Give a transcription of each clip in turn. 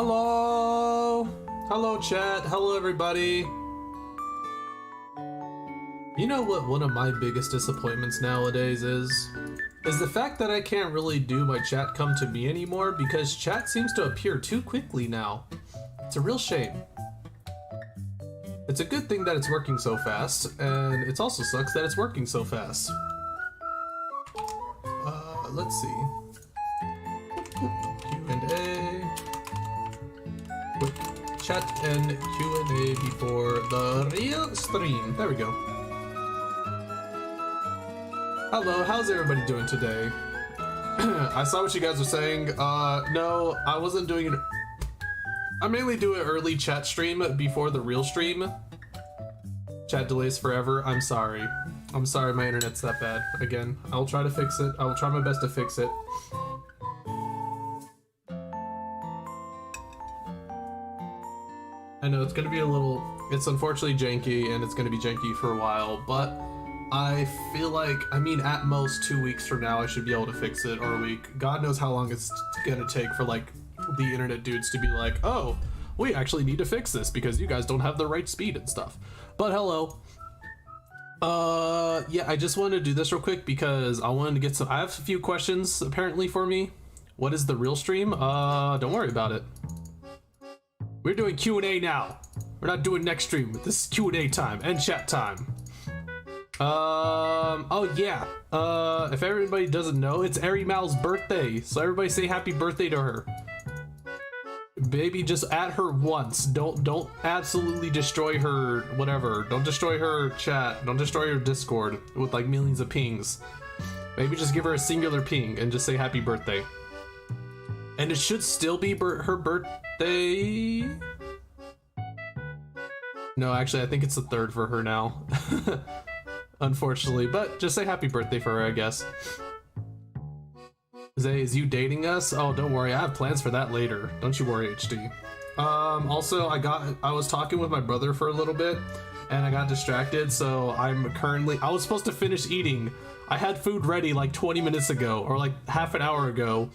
Hello! Hello, chat. Hello, everybody. You know what one of my biggest disappointments nowadays is the fact that I can't really do my chat come to me anymore because chat seems to appear too quickly now. It's a real shame. It's a good thing that it's working so fast, and it also sucks that it's working so fast. Let's see. QnA. Chat and QnA before the real stream. There we go. Hello, how's everybody doing today? I saw what you guys were saying. No, I wasn't doing it. I mainly do an early chat stream before the real stream. Chat delays forever. I'm sorry. I'm sorry my internet's that bad. Again, I'll try to fix it. I will try my best to fix it. I know it's gonna be a little, it's unfortunately janky and it's gonna be janky for a while, but I feel like, I mean, at most 2 weeks from now I should be able to fix it, or a week. God knows how long it's gonna take for like the internet dudes to be like, oh, we actually need to fix this because you guys don't have the right speed and stuff. But hello. Yeah, I just wanted to do this real quick because I wanted to get some, I have a few questions apparently for me. What is the real stream? Don't worry about it. We're doing Q&A now. We're not doing next stream. This is Q&A time and chat time. Oh yeah. If everybody doesn't know, it's Arimal's birthday. So everybody say happy birthday to her. Baby, just add her once. Don't absolutely destroy her whatever. Don't destroy her chat. Don't destroy her Discord with like millions of pings. Maybe just give her a singular ping and just say happy birthday. And it should still be her birthday. No, actually, I think it's the 3rd for her now. Unfortunately, but just say happy birthday for her, I guess. Zay, is you dating us? Oh, don't worry, I have plans for that later. Don't you worry, HD. Also, I was talking with my brother for a little bit, and I got distracted, so I was supposed to finish eating. I had food ready like 20 minutes ago, or like half an hour ago,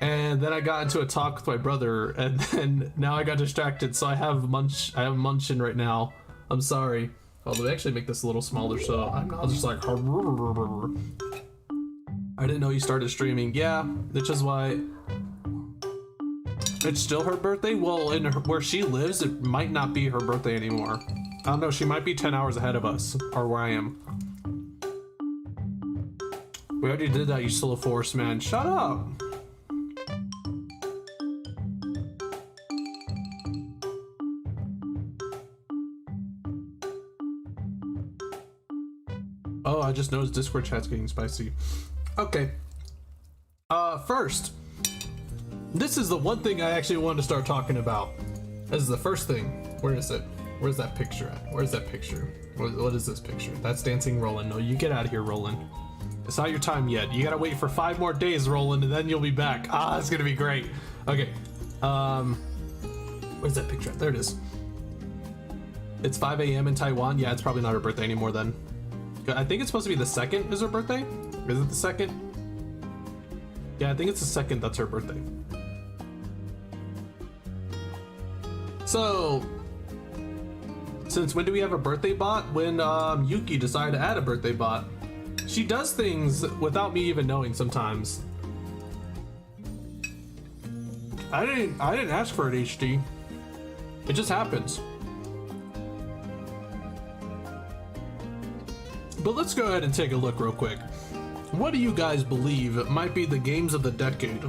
and then I got into a talk with my brother, and then now I got distracted, so I have munching right now. I'm sorry. Oh, let me actually make this a little smaller, so I'm not just like... I didn't know you started streaming. Yeah, which is why... It's still her birthday? Well, where she lives, it might not be her birthday anymore. I don't know, she might be 10 hours ahead of us, or where I am. We already did that, you slow force, man. Shut up! Oh, I just noticed Discord chat's getting spicy. Okay. First, this is the one thing I actually wanted to start talking about. This is the first thing. Where is it? Where's that picture at? Where's that picture? What is this picture? That's dancing Roland. No, you get out of here, Roland. It's not your time yet. You gotta wait for 5 more days, Roland, and then you'll be back. Ah, it's gonna be great. Okay. Where's that picture at? There it is. It's 5 a.m. in Taiwan. Yeah, it's probably not her birthday anymore then. I think it's supposed to be the 2nd is her birthday? Is it the 2nd? Yeah, I think it's the 2nd that's her birthday. So, since when do we have a birthday bot? When Yuki decided to add a birthday bot. She does things without me even knowing sometimes. I didn't ask for it, HD. It just happens. But let's go ahead and take a look real quick. What do you guys believe might be the games of the decade?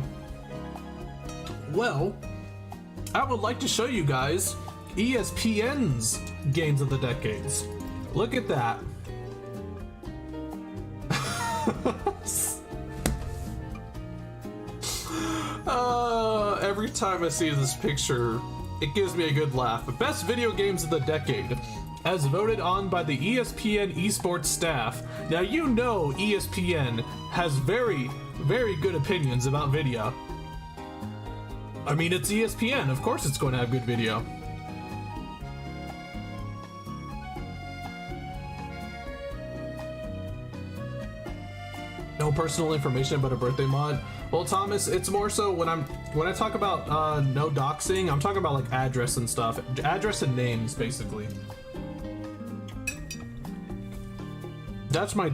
Well, I would like to show you guys ESPN's games of the decades. Look at that. Every time I see this picture, it gives me a good laugh. Best video games of the decade, as voted on by the ESPN esports staff. Now you know ESPN has very, very good opinions about video. I mean, it's ESPN, of course it's going to have good video. No personal information about a birthday mod. Well, Thomas, it's more so when I talk about no doxing, I'm talking about like address and stuff, address and names basically. That's my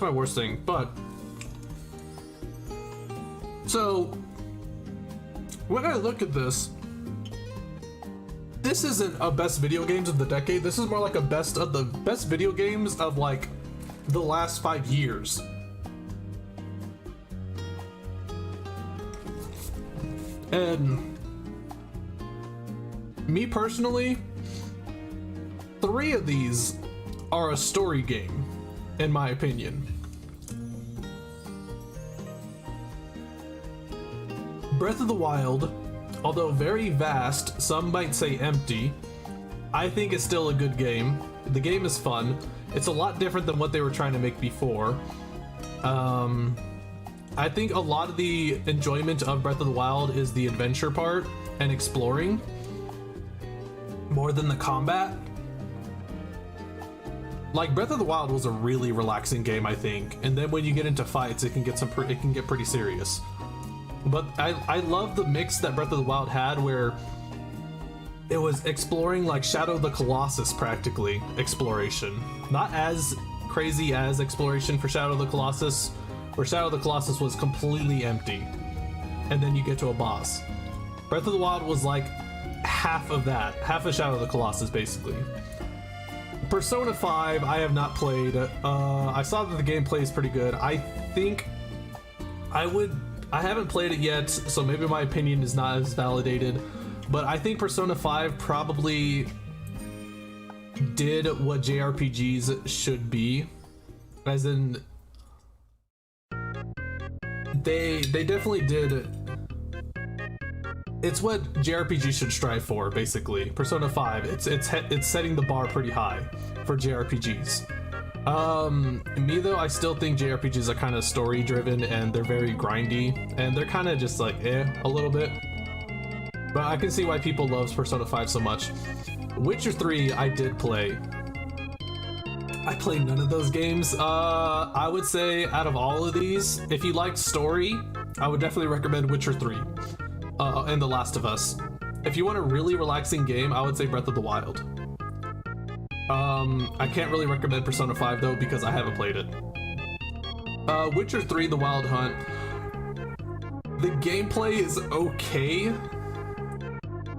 worst thing. But so when I look at this isn't a best video games of the decade. This is more like a best of the best video games of like the last 5 years. And me personally, 3 of these are a story game, in my opinion. Breath of the Wild, although very vast, some might say empty, I think it's still a good game. The game is fun. It's a lot different than what they were trying to make before. I think a lot of the enjoyment of Breath of the Wild is the adventure part and exploring more than the combat. Like, Breath of the Wild was a really relaxing game, I think, and then when you get into fights, it can get pretty serious. But I love the mix that Breath of the Wild had, where it was exploring like Shadow of the Colossus, practically exploration. Not as crazy as exploration for Shadow of the Colossus, where Shadow of the Colossus was completely empty, and then you get to a boss. Breath of the Wild was like half of that, half of Shadow of the Colossus, basically. Persona 5, I have not played. I saw that the gameplay is pretty good. I think I haven't played it yet, so maybe my opinion is not as validated, but I think Persona 5 probably did what JRPGs should be, as in they definitely did. It's what JRPGs should strive for, basically. Persona 5, it's setting the bar pretty high for JRPGs. Me though, I still think JRPGs are kind of story driven and they're very grindy, and they're kind of just like a little bit. But I can see why people love Persona 5 so much. Witcher 3 I did play. I played none of those games. I would say out of all of these, if you like story, I would definitely recommend Witcher 3 and The Last of Us. If you want a really relaxing game, I would say Breath of the Wild. I can't really recommend Persona 5 though because I haven't played it. Witcher 3 The Wild Hunt. The gameplay is okay.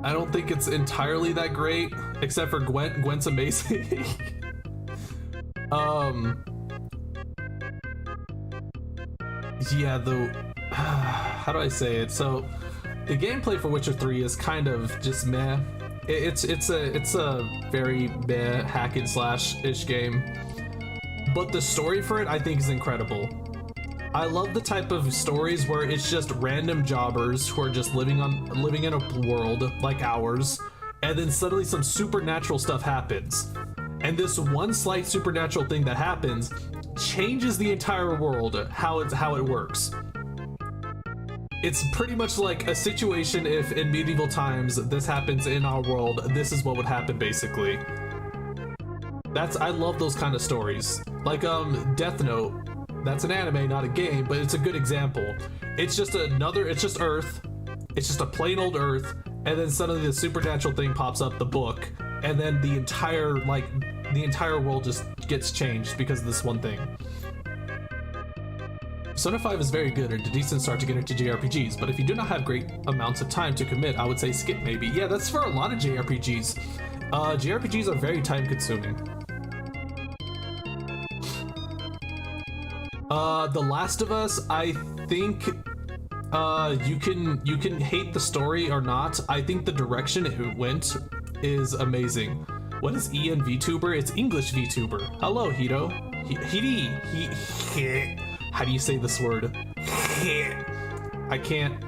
I don't think it's entirely that great, except for Gwent. Gwent's amazing. Yeah, how do I say it? So the gameplay for Witcher 3 is kind of just meh. It's a very meh hack and slash-ish game. But the story for it I think is incredible. I love the type of stories where it's just random jobbers who are just living in a world like ours, and then suddenly some supernatural stuff happens. And this one slight supernatural thing that happens changes the entire world, how it works. It's pretty much like a situation if in medieval times this happens in our world, this is what would happen basically. I love those kind of stories. Like Death Note. That's an anime, not a game, but it's a good example. It's just Earth. It's just a plain old Earth, and then suddenly the supernatural thing pops up, the book, and then the entire world just gets changed because of this one thing. Persona 5 is very good and a decent start to get into JRPGs, but if you do not have great amounts of time to commit, I would say skip maybe. Yeah, that's for a lot of JRPGs. JRPGs are very time consuming. The Last of Us, I think you can hate the story or not. I think the direction it went is amazing. What is ENVtuber? It's English VTuber. Hello, Hito. How do you say this word? I can't.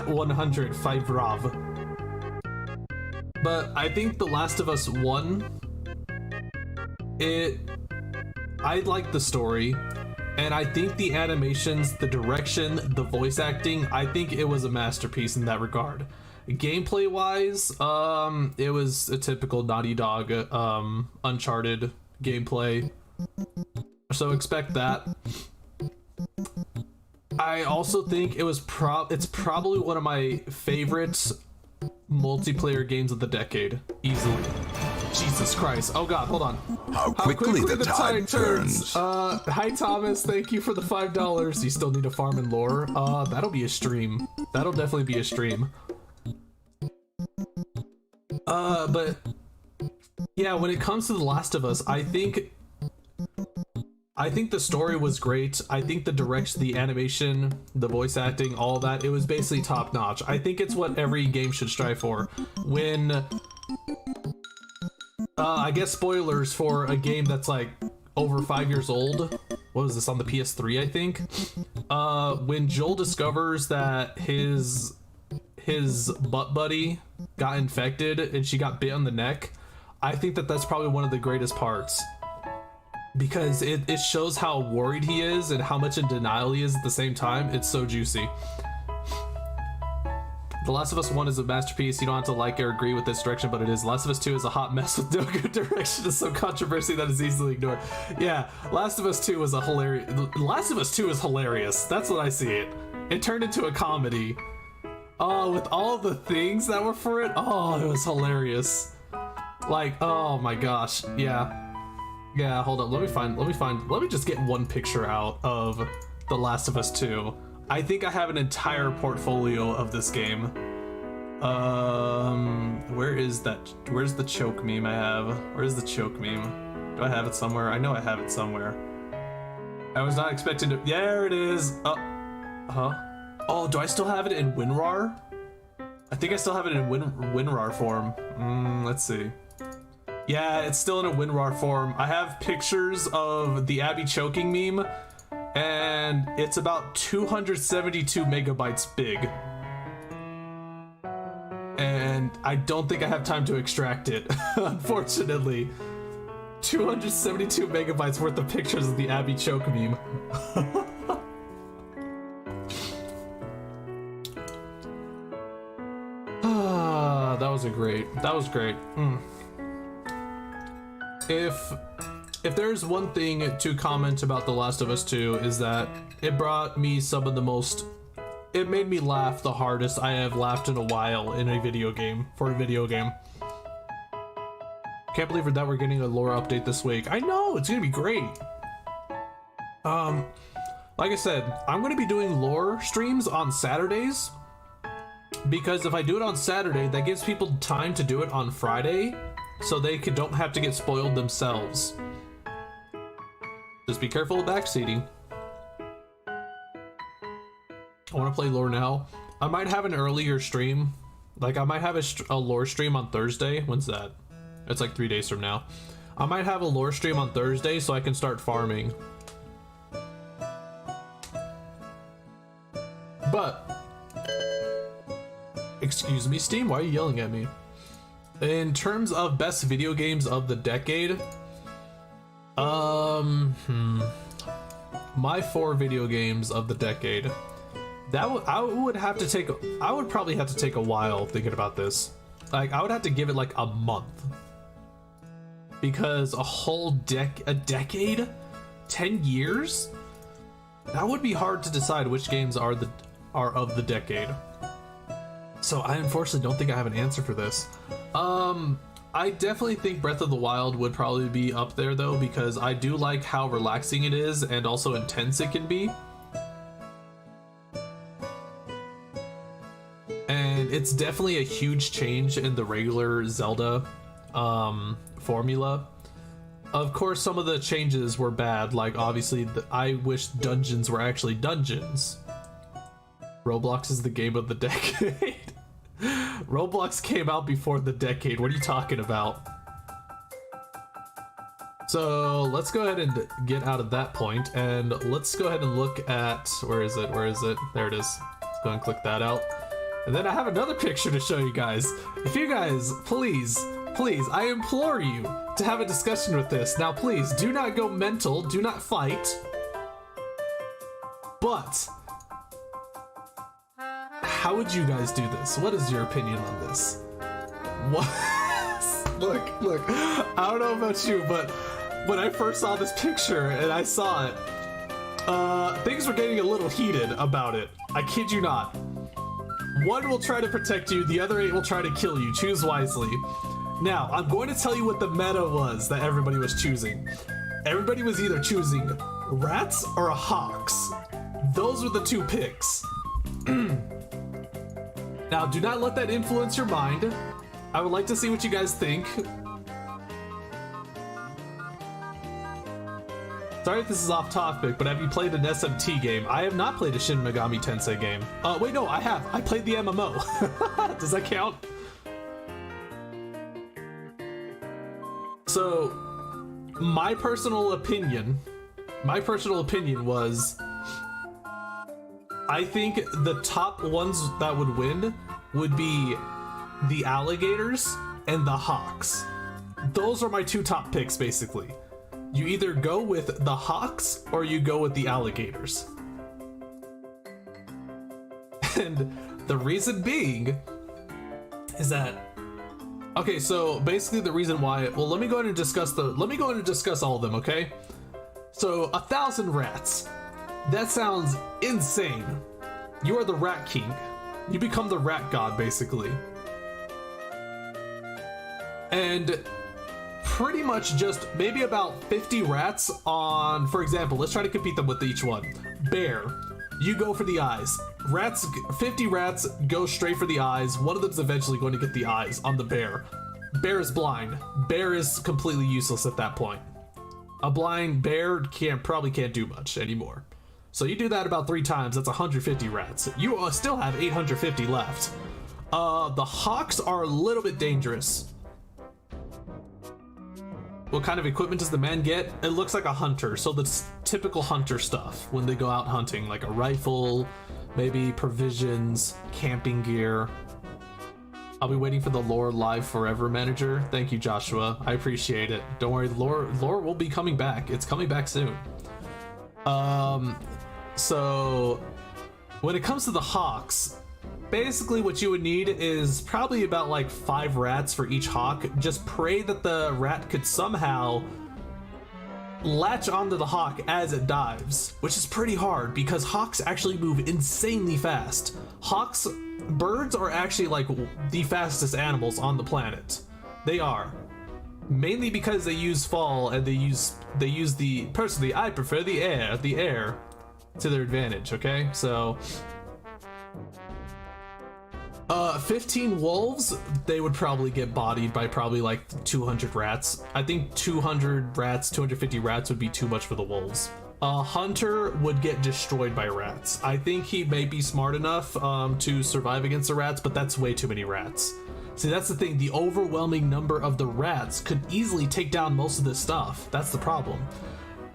100 5 Rav. But I think The Last of Us 1, I like the story, and I think the animations, the direction, the voice acting, I think it was a masterpiece in that regard. Gameplay wise, it was a typical Naughty Dog Uncharted gameplay. So expect that. I also think it's probably one of my favorite multiplayer games of the decade, easily. Jesus Christ. Oh god, hold on. How quickly the tide turns. Hi Thomas, thank you for the $5. You still need a farm and lore. That'll be a stream. That'll definitely be a stream. But yeah, when it comes to The Last of Us, I think the story was great. I think the direction, the animation, the voice acting, all that, it was basically top notch. I think it's what every game should strive for. When I guess spoilers for a game that's like over 5 years old. What was this, on the PS3, I think? When Joel discovers that his butt buddy got infected and she got bit on the neck, I think that's probably one of the greatest parts. Because it shows how worried he is and how much in denial he is at the same time. It's so juicy. The Last of Us 1 is a masterpiece. You don't have to like or agree with this direction, but it is. Last of Us 2 is a hot mess with no good direction and some controversy that is easily ignored. Yeah, Last of Us 2 was a hilarious... Last of Us 2 is hilarious. That's what I see it. It turned into a comedy. Oh, with all the things that were for it. Oh, it was hilarious. Like, oh my gosh. Yeah. Yeah, hold up. Let me just get one picture out of The Last of Us 2. I think I have an entire portfolio of this game. Where is that? Where's the choke meme I have? Where's the choke meme? Do I have it somewhere? I know I have it somewhere. I was not expecting to... There it is! Oh, do I still have it in WinRAR? I think I still have it in WinRAR form. Let's see. Yeah, it's still in a WinRAR form. I have pictures of the Abby choking meme, and it's about 272 megabytes big. And I don't think I have time to extract it, unfortunately. 272 megabytes worth of pictures of the Abby choke meme. That was great. If there's one thing to comment about The Last of Us 2 is that it brought me some of the most... It made me laugh the hardest I have laughed in a while in a video game, for a video game. Can't believe that we're getting a lore update this week. I know, it's gonna be great. Like I said, I'm gonna be doing lore streams on Saturdays, because if I do it on Saturday, that gives people time to do it on Friday, so they don't have to get spoiled themselves. Just be careful of backseating. I want to play lore now. I might have an earlier stream. Like, I might have a lore stream on Thursday. When's that? It's like 3 days from now. I might have a lore stream on Thursday so I can start farming. But... Excuse me, Steam? Why are you yelling at me? In terms of best video games of the decade, my 4 video games of the decade. I would probably have to take a while thinking about this. Like, I would have to give it like a month, because a decade, 10 years, that would be hard to decide which games are of the decade. So I unfortunately don't think I have an answer for this. I definitely think Breath of the Wild would probably be up there though, because I do like how relaxing it is and also intense it can be. And it's definitely a huge change in the regular Zelda formula. Of course, some of the changes were bad, like obviously I wish dungeons were actually dungeons. Roblox is the game of the decade. Roblox came out before the decade. What are you talking about? So let's go ahead and get out of that point, and let's go ahead and look at, where is it? There it is. Let's go and click that out. And then I have another picture to show you guys. If you guys, please, I implore you to have a discussion with this. Now, please, do not go mental, do not fight. But how would you guys do this? What is your opinion on this? What? Look, I don't know about you, but when I first saw this picture and I saw it, things were getting a little heated about it. I kid you not. One will try to protect you, the other 8 will try to kill you. Choose wisely. Now, I'm going to tell you what the meta was that everybody was choosing. Everybody was either choosing rats or hawks. Those were the 2 picks. Now, do not let that influence your mind. I would like to see what you guys think. Sorry if this is off topic, but have you played an SMT game? I have not played a Shin Megami Tensei game. Wait, no, I have. I played the MMO. Does that count? So, my personal opinion was, I think the top ones that would win would be the alligators and the hawks. Those are my 2 top picks, basically. You either go with the hawks or you go with the alligators. And the reason being is that, okay, so basically the reason why, well, let me go ahead and discuss all of them, okay? So 1,000 rats. That sounds insane. You are the rat king. You become the rat god, basically. And pretty much just maybe about 50 rats on, for example, let's try to compete them with each one. Bear, you go for the eyes. 50 rats go straight for the eyes. One of them's eventually going to get the eyes on the bear. Bear is blind. Bear is completely useless at that point. A blind bear probably can't do much anymore. So you do that about 3 times, that's 150 rats. You still have 850 left. The hawks are a little bit dangerous. What kind of equipment does the man get? It looks like a hunter, so the typical hunter stuff when they go out hunting, like a rifle, maybe provisions, camping gear. I'll be waiting for the lore live forever manager. Thank you, Joshua. I appreciate it. Don't worry, lore will be coming back. It's coming back soon. So when it comes to the hawks, basically what you would need is probably about like 5 rats for each hawk. Just pray that the rat could somehow latch onto the hawk as it dives, which is pretty hard because hawks actually move insanely fast. Birds are actually like the fastest animals on the planet. They are. Mainly because they use fall and they use personally, I prefer the air to their advantage, okay? So 15 wolves, they would probably get bodied by probably like 200 rats. I think 200 rats, 250 rats would be too much for the wolves. A hunter would get destroyed by rats. I think he may be smart enough to survive against the rats, but that's way too many rats. See, that's the thing. The overwhelming number of the rats could easily take down most of this stuff. That's the problem.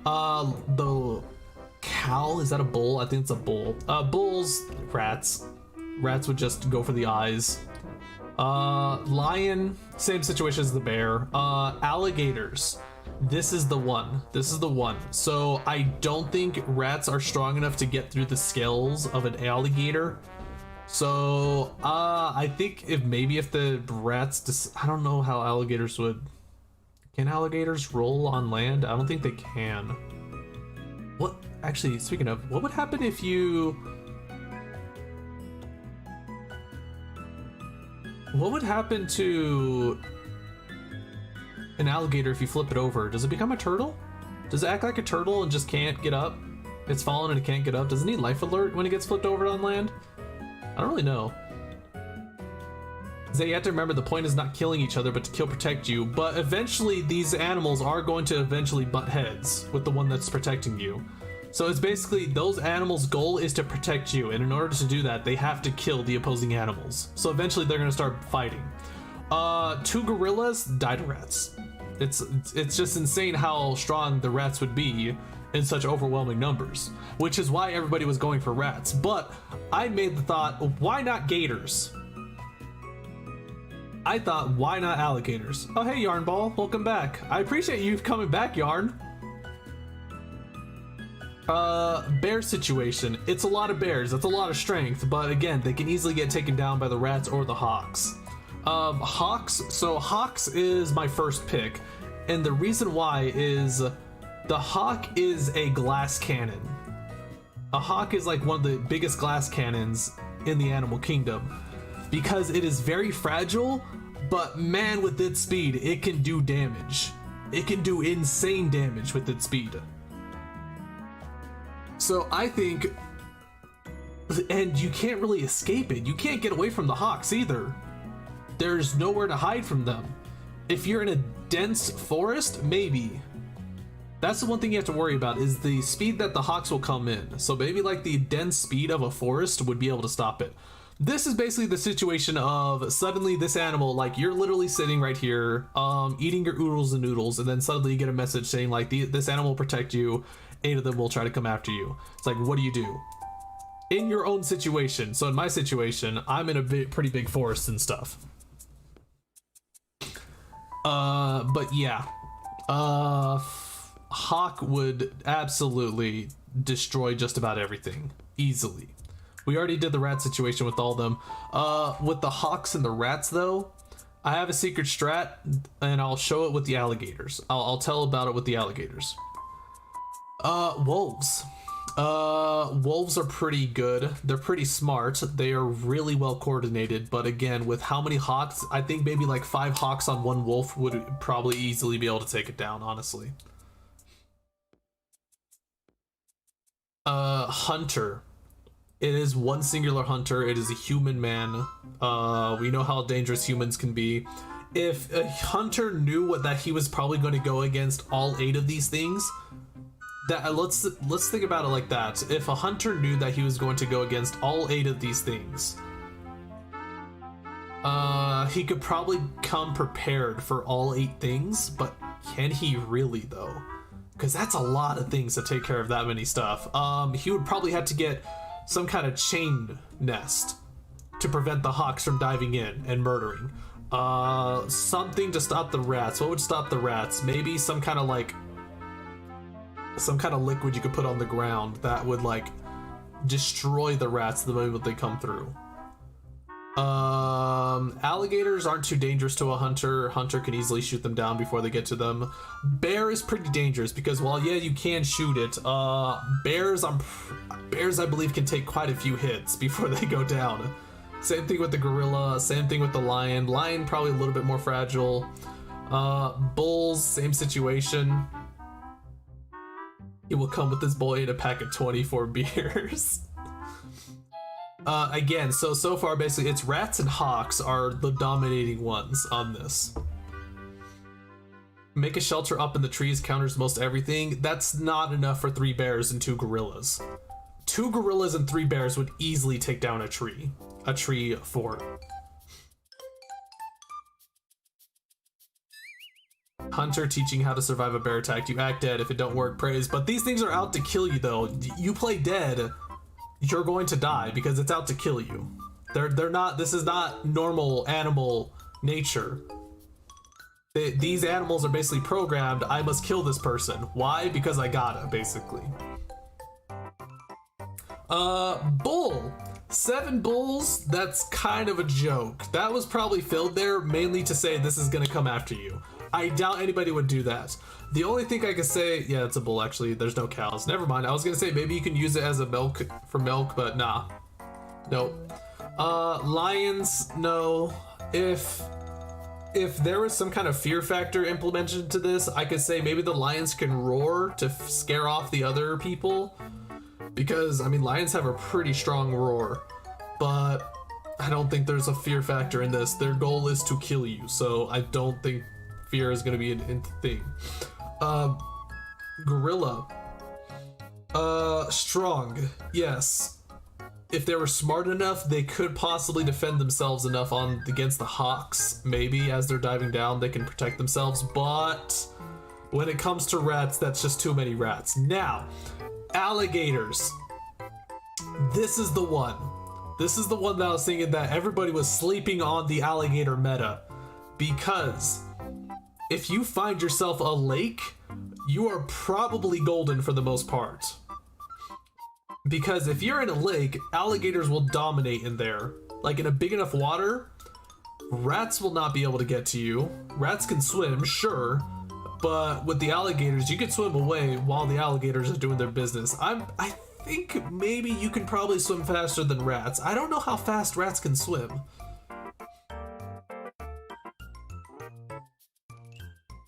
The cow, is that a bull? I think it's a bull. Bulls, rats. Rats would just go for the eyes. Lion, same situation as the bear. Alligators. This is the one. So I don't think rats are strong enough to get through the scales of an alligator. So I think if the rats I don't know how alligators would. Can alligators roll on land? I don't think they can. What, actually, speaking of, what would happen if you... What would happen to an alligator if you flip it over? Does it become a turtle? Does it act like a turtle and just can't get up? It's fallen and it can't get up. Does it need life alert when it gets flipped over on land? I don't really know. So you have to remember the point is not killing each other, but to protect you. But eventually these animals are going to eventually butt heads with the one that's protecting you. So it's basically those animals' goal is to protect you, and in order to do that, they have to kill the opposing animals. So eventually they're gonna start fighting. 2 gorillas die to rats. It's just insane how strong the rats would be in such overwhelming numbers, which is why everybody was going for rats. But I made the thought, why not gators? I thought, why not alligators? Oh, hey, Yarnball, welcome back. I appreciate you coming back, Yarn. Bear situation. It's a lot of bears. That's a lot of strength, but again, they can easily get taken down by the rats or the hawks. Hawks. So hawks is my first pick. And the reason why is the hawk is a glass cannon. A hawk is like one of the biggest glass cannons in the animal kingdom because it is very fragile, but man, with its speed, it can do damage. It can do insane damage with its speed. So I think, and you can't really escape it. You can't get away from the hawks either. There's nowhere to hide from them. If you're in a dense forest, maybe. That's the one thing you have to worry about is the speed that the hawks will come in. So maybe like the dense speed of a forest would be able to stop it. This is basically the situation of suddenly this animal, like you're literally sitting right here, eating your oodles and noodles, and then suddenly you get a message saying like this animal will protect you, 8 of them will try to come after you. It's like, what do you do? In your own situation. So in my situation, I'm in a pretty big forest and stuff. But yeah, hawk would absolutely destroy just about everything easily. We already did the rat situation with all of them. With the hawks and the rats though, I have a secret strat and I'll show it with the alligators. I'll tell about it with the alligators. Wolves. Wolves are pretty good. They're pretty smart. They are really well coordinated, but again, with how many hawks, I think maybe like 5 hawks on 1 wolf would probably easily be able to take it down, honestly. Hunter. It is one singular hunter. It is a human man. We know how dangerous humans can be. If a hunter knew that he was probably going to go against all 8 of these things, that let's think about it like that. If a hunter knew that he was going to go against all 8 of these things, he could probably come prepared for all 8 things, but can he really though? Because that's a lot of things to take care of that many stuff. He would probably have to get some kind of chain nest to prevent the hawks from diving in and murdering. Something to stop the rats. What would stop the rats? Maybe some kind of liquid you could put on the ground that would like destroy the rats the moment they come through. Alligators aren't too dangerous to a hunter. Hunter can easily shoot them down before they get to them. Bear is pretty dangerous because while yeah you can shoot it, bears I believe can take quite a few hits before they go down. Same thing with the gorilla, same thing with the lion. Lion probably a little bit more fragile. Bulls, same situation. He will come with his boy in a pack of 24 beers. Again, so far basically it's rats and hawks are the dominating ones on this. Make a shelter up in the trees counters most everything. That's not enough for 3 bears and 2 gorillas. 2 gorillas and 3 bears would easily take down a tree fort. Hunter teaching how to survive a bear attack. You act dead. If it don't work, praise. But these things are out to kill you though. You play dead, you're going to die because it's out to kill you. They're not, this is not normal animal nature. These animals are basically programmed, I must kill this person. Why? Because I gotta, basically. Bull. 7 bulls, that's kind of a joke. That was probably filled there mainly to say this is gonna come after you. I doubt anybody would do that. The only thing I could say, yeah, it's a bull actually. There's no cows. Never mind. I was gonna say maybe you can use it as a milk, but nah. Nope. Lions, no. If there was some kind of fear factor implemented into this, I could say maybe the lions can roar to scare off the other people. Because, I mean, lions have a pretty strong roar. But I don't think there's a fear factor in this. Their goal is to kill you, so I don't think fear is going to be a thing. Gorilla. Strong. Yes. If they were smart enough, they could possibly defend themselves enough against the hawks. Maybe as they're diving down, they can protect themselves. But when it comes to rats, that's just too many rats. Now, alligators. This is the one. This is the one that I was thinking that everybody was sleeping on the alligator meta. Because if you find yourself a lake, you are probably golden for the most part. Because if you're in a lake, alligators will dominate in there. Like in a big enough water, rats will not be able to get to you. Rats can swim, sure. But with the alligators, you can swim away while the alligators are doing their business. I think maybe you can probably swim faster than rats. I don't know how fast rats can swim.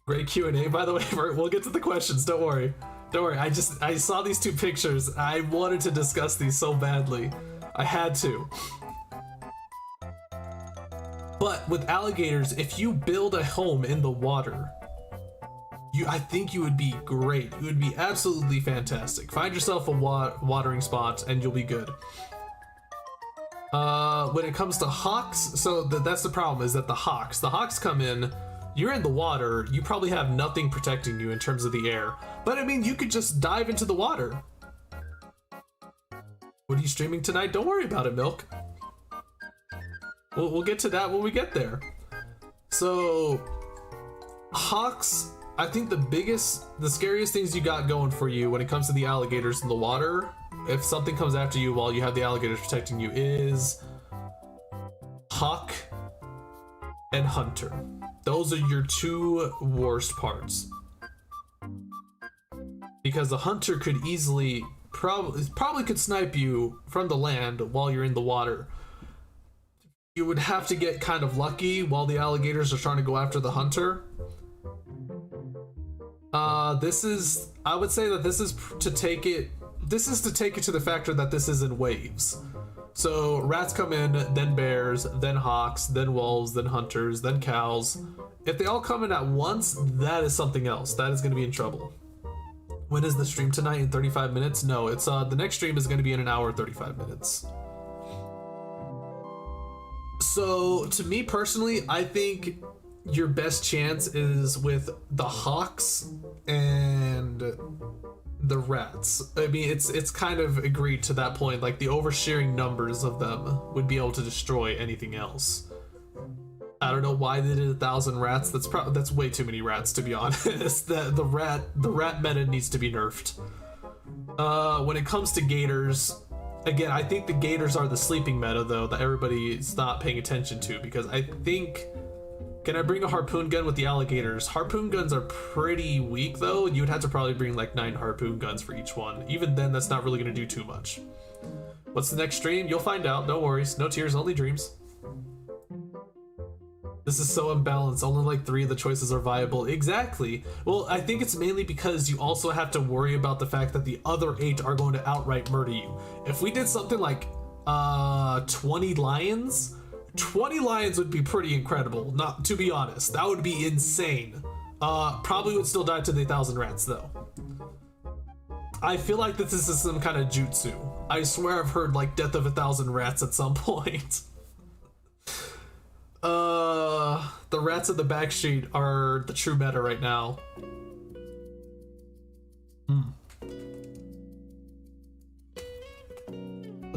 Great Q&A, by the way. We'll get to the questions. Don't worry. Don't worry. I saw these two pictures. I wanted to discuss these so badly. I had to. But with alligators, if you build a home in the water, I think you would be great. You would be absolutely fantastic. Find yourself a watering spot and you'll be good. When it comes to hawks, so that's the problem, is that the hawks come in, you're in the water, you probably have nothing protecting you in terms of the air. But I mean, you could just dive into the water. What are you streaming tonight? Don't worry about it, Milk. We'll get to that when we get there. So, hawks, I think the scariest things you got going for you when it comes to the alligators in the water, if something comes after you while you have the alligators protecting you, is hawk and hunter. Those are your two worst parts. Because the hunter could easily, probably could snipe you from the land while you're in the water. You would have to get kind of lucky while the alligators are trying to go after the hunter. I would say that this is to take it to the factor that this is in waves. So rats come in, then bears, then hawks, then wolves, then hunters, then cows. If they all come in at once, that is something else. That is going to be in trouble. When is the stream tonight? In 35 minutes? No, it's the next stream is going to be in an hour 35 minutes. So to me personally, I think your best chance is with the hawks and the rats. I mean, it's kind of agreed to that point, like the oversharing numbers of them would be able to destroy anything else. I don't know why they did 1,000 rats. That's way too many rats, to be honest. the rat meta needs to be nerfed. When it comes to gators, again, I think the gators are the sleeping meta though that everybody is not paying attention to, because I think, can I bring a harpoon gun with the alligators? Harpoon guns are pretty weak though. You would have to probably bring like 9 harpoon guns for each one. Even then, that's not really going to do too much. What's the next stream? You'll find out. No worries. No tears, only dreams. This is so imbalanced. Only like 3 of the choices are viable. Exactly. Well, I think it's mainly because you also have to worry about the fact that the other 8 are going to outright murder you. If we did something like 20 lions... 20 lions would be pretty incredible, not to be honest. That would be insane. Probably would still die to the 1,000 rats though. I feel like that this is some kind of jutsu. I swear I've heard like death of 1,000 rats at some point. The rats in the back street are the true meta right now.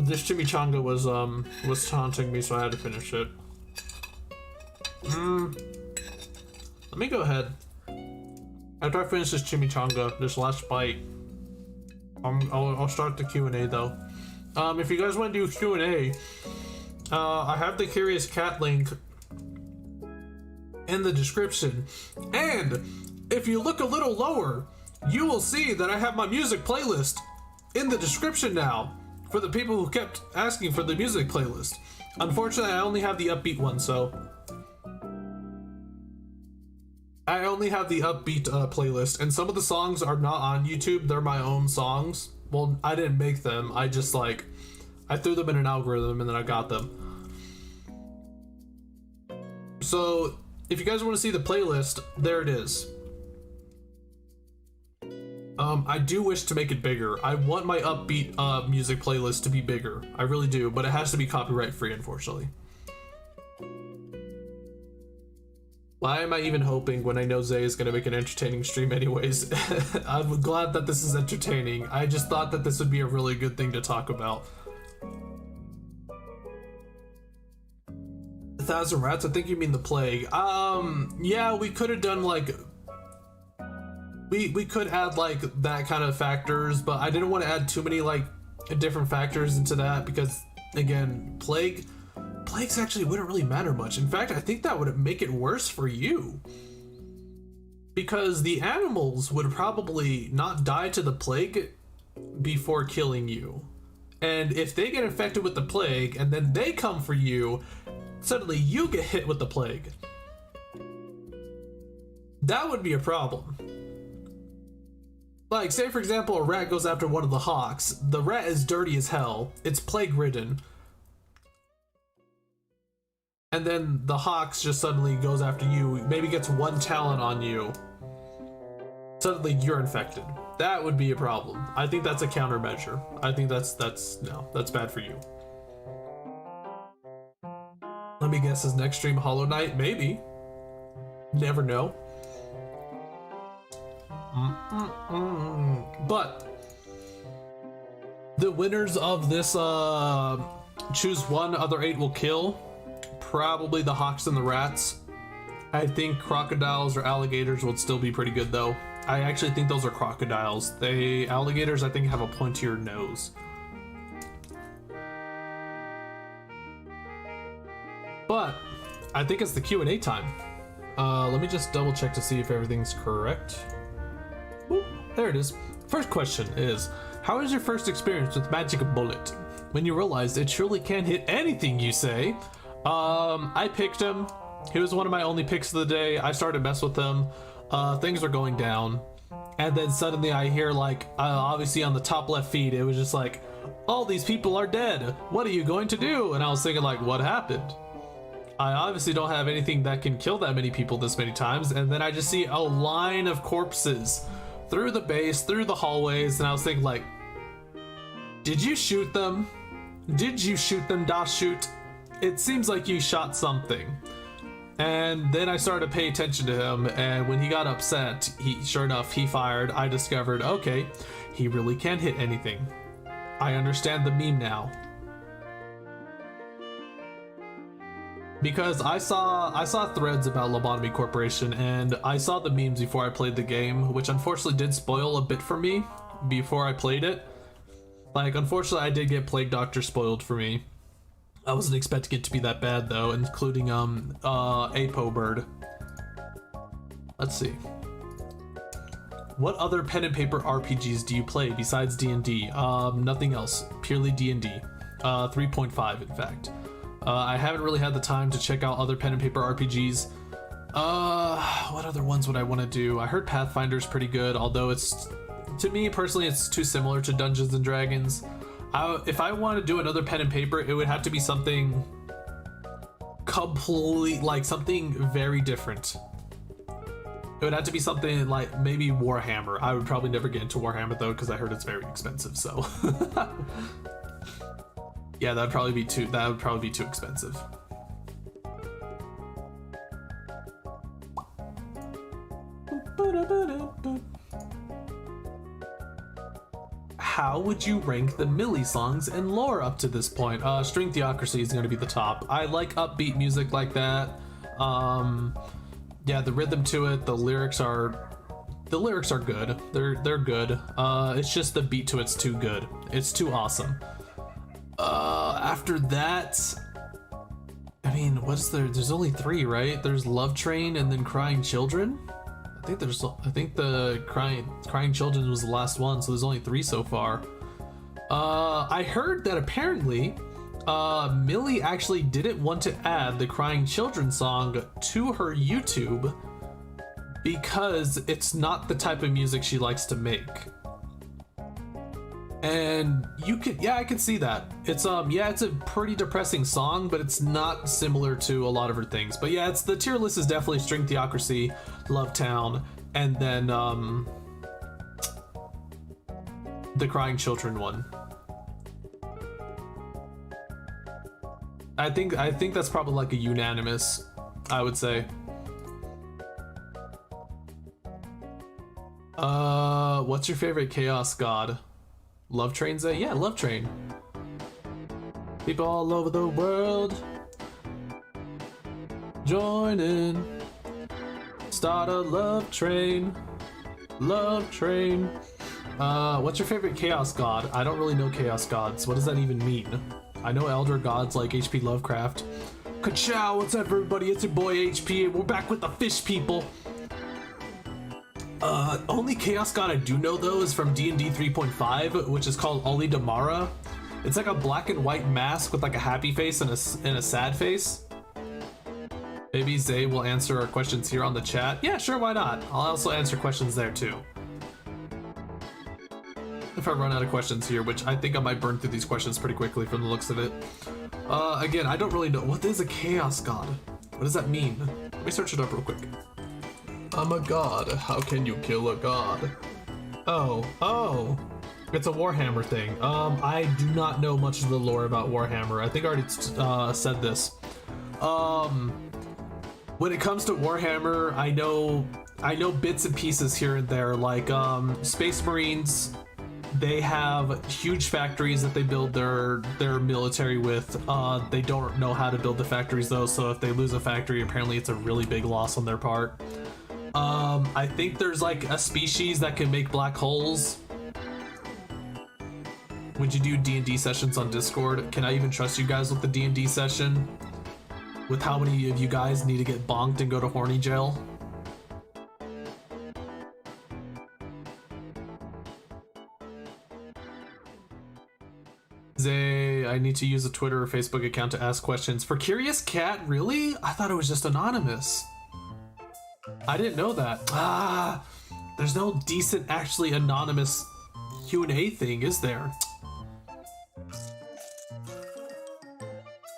This chimichanga was taunting me, so I had to finish it. Let me go ahead. After I finish this chimichanga, this last bite, I'll start the Q&A though. If you guys want to do Q&A, I have the Curious Cat link in the description. And if you look a little lower, you will see that I have my music playlist in the description now. For the people who kept asking for the music playlist. Unfortunately, I only have the upbeat one, so... I only have the upbeat playlist, and some of the songs are not on YouTube, they're my own songs. Well, I didn't make them, I just like... I threw them in an algorithm and then I got them. So, if you guys want to see the playlist, there it is. I do wish to make it bigger. I want my upbeat music playlist to be bigger. I really do, but it has to be copyright free, unfortunately. Why am I even hoping when I know Zay is going to make an entertaining stream anyways? I'm glad that this is entertaining. I just thought that this would be a really good thing to talk about. 1,000 rats? I think you mean the plague. Yeah, we could have done like... We could add like that kind of factors, but I didn't want to add too many like different factors into that because, again, plagues actually wouldn't really matter much. In fact, I think that would make it worse for you Because the animals would probably not die to the plague before killing you. And if they get infected with the plague and then they come for you, suddenly you get hit with the plague. That would be a problem. Like, say for example, a rat goes after one of the hawks. The rat is dirty as hell. It's plague-ridden. And then the hawks just suddenly goes after you, maybe gets one talent on you. Suddenly you're infected. That would be a problem. I think that's a countermeasure. I think that's bad for you. Let me guess, his next stream Hollow Knight? Maybe. Never know. But the winners of this choose one, other 8 will kill. Probably the hawks and the rats. I think crocodiles or alligators would still be pretty good though. I actually think those are crocodiles. Alligators I think have a pointier nose. But I think it's the Q&A time. Let me just double check to see if everything's correct. Oop, there it is. First question is, how was your first experience with Magic Bullet? When you realized it truly can hit anything you say. I picked him. He was one of my only picks of the day. I started mess with him. Things were going down. And then suddenly I hear like, obviously on the top left feed, it was just like, all these people are dead. What are you going to do? And I was thinking like, what happened? I obviously don't have anything that can kill that many people this many times. And then I just see a line of corpses through the base, through the hallways. And I was thinking like, did you shoot them? Did you shoot them, Das Shoot? It seems like you shot something. And then I started to pay attention to him, and when he got upset, sure enough, he fired. I discovered, okay, he really can't hit anything. I understand the meme now. Because I saw threads about Lobotomy Corporation, and I saw the memes before I played the game, which unfortunately did spoil a bit for me before I played it. Like, unfortunately, I did get Plague Doctor spoiled for me. I wasn't expecting it to be that bad though, including Apo Bird. Let's see. What other pen and paper RPGs do you play besides D&D? Nothing else. Purely D&D. 3.5 in fact. I haven't really had the time to check out other pen and paper RPGs. What other ones would I want to do? I heard Pathfinder's pretty good, although to me personally it's too similar to Dungeons and Dragons. If I want to do another pen and paper, it would have to be something something very different. It would have to be something like maybe Warhammer. I would probably never get into Warhammer though, because I heard it's very expensive. So yeah, that would probably be too expensive. How would you rank the Millie songs and lore up to this point? String Theocracy is going to be the top. I like upbeat music like that. Yeah, the rhythm to it, the lyrics are good. They're good. It's just the beat to it's too good. It's too awesome. After that, I mean, what's there? There's only 3, right? There's Love Train and then Crying Children. I think the Crying Children was the last one, so there's only 3 so far. I heard that apparently Millie actually didn't want to add the Crying Children song to her YouTube because it's not the type of music she likes to make. And I can see that. It's it's a pretty depressing song, but it's not similar to a lot of her things. But yeah, the tier list is definitely String Theocracy, Love Town, and then the Crying Children one. I think that's probably like a unanimous, I would say. What's your favorite Chaos God? Love Train's yeah, Love Train. People all over the world join in. Start a love train. Love train. What's your favorite Chaos God? I don't really know Chaos Gods. What does that even mean? I know Elder Gods like HP Lovecraft. Ka-chow, what's up everybody? It's your boy HP and we're back with the fish people. Only Chaos God I do know though is from D&D 3.5, which is called Oli Damara. It's like a black and white mask with like a happy face and a sad face. Maybe Zay will answer our questions here on the chat. Yeah, sure, why not? I'll also answer questions there too. If I run out of questions here, which I think I might burn through these questions pretty quickly from the looks of it. Again, I don't really know. What is a Chaos God? What does that mean? Let me search it up real quick. I'm a god. How can you kill a god? Oh. It's a Warhammer thing. I do not know much of the lore about Warhammer. I think I already said this. When it comes to Warhammer, I know bits and pieces here and there, like Space Marines. They have huge factories that they build their military with. They don't know how to build the factories though, so if they lose a factory, apparently it's a really big loss on their part. I think there's like a species that can make black holes. Would you do D&D sessions on Discord? Can I even trust you guys with the D&D session? With how many of you guys need to get bonked and go to horny jail? Zay, I need to use a Twitter or Facebook account to ask questions. For Curious Cat, really? I thought it was just anonymous. I didn't know that. There's no decent, actually anonymous Q&A thing, is there?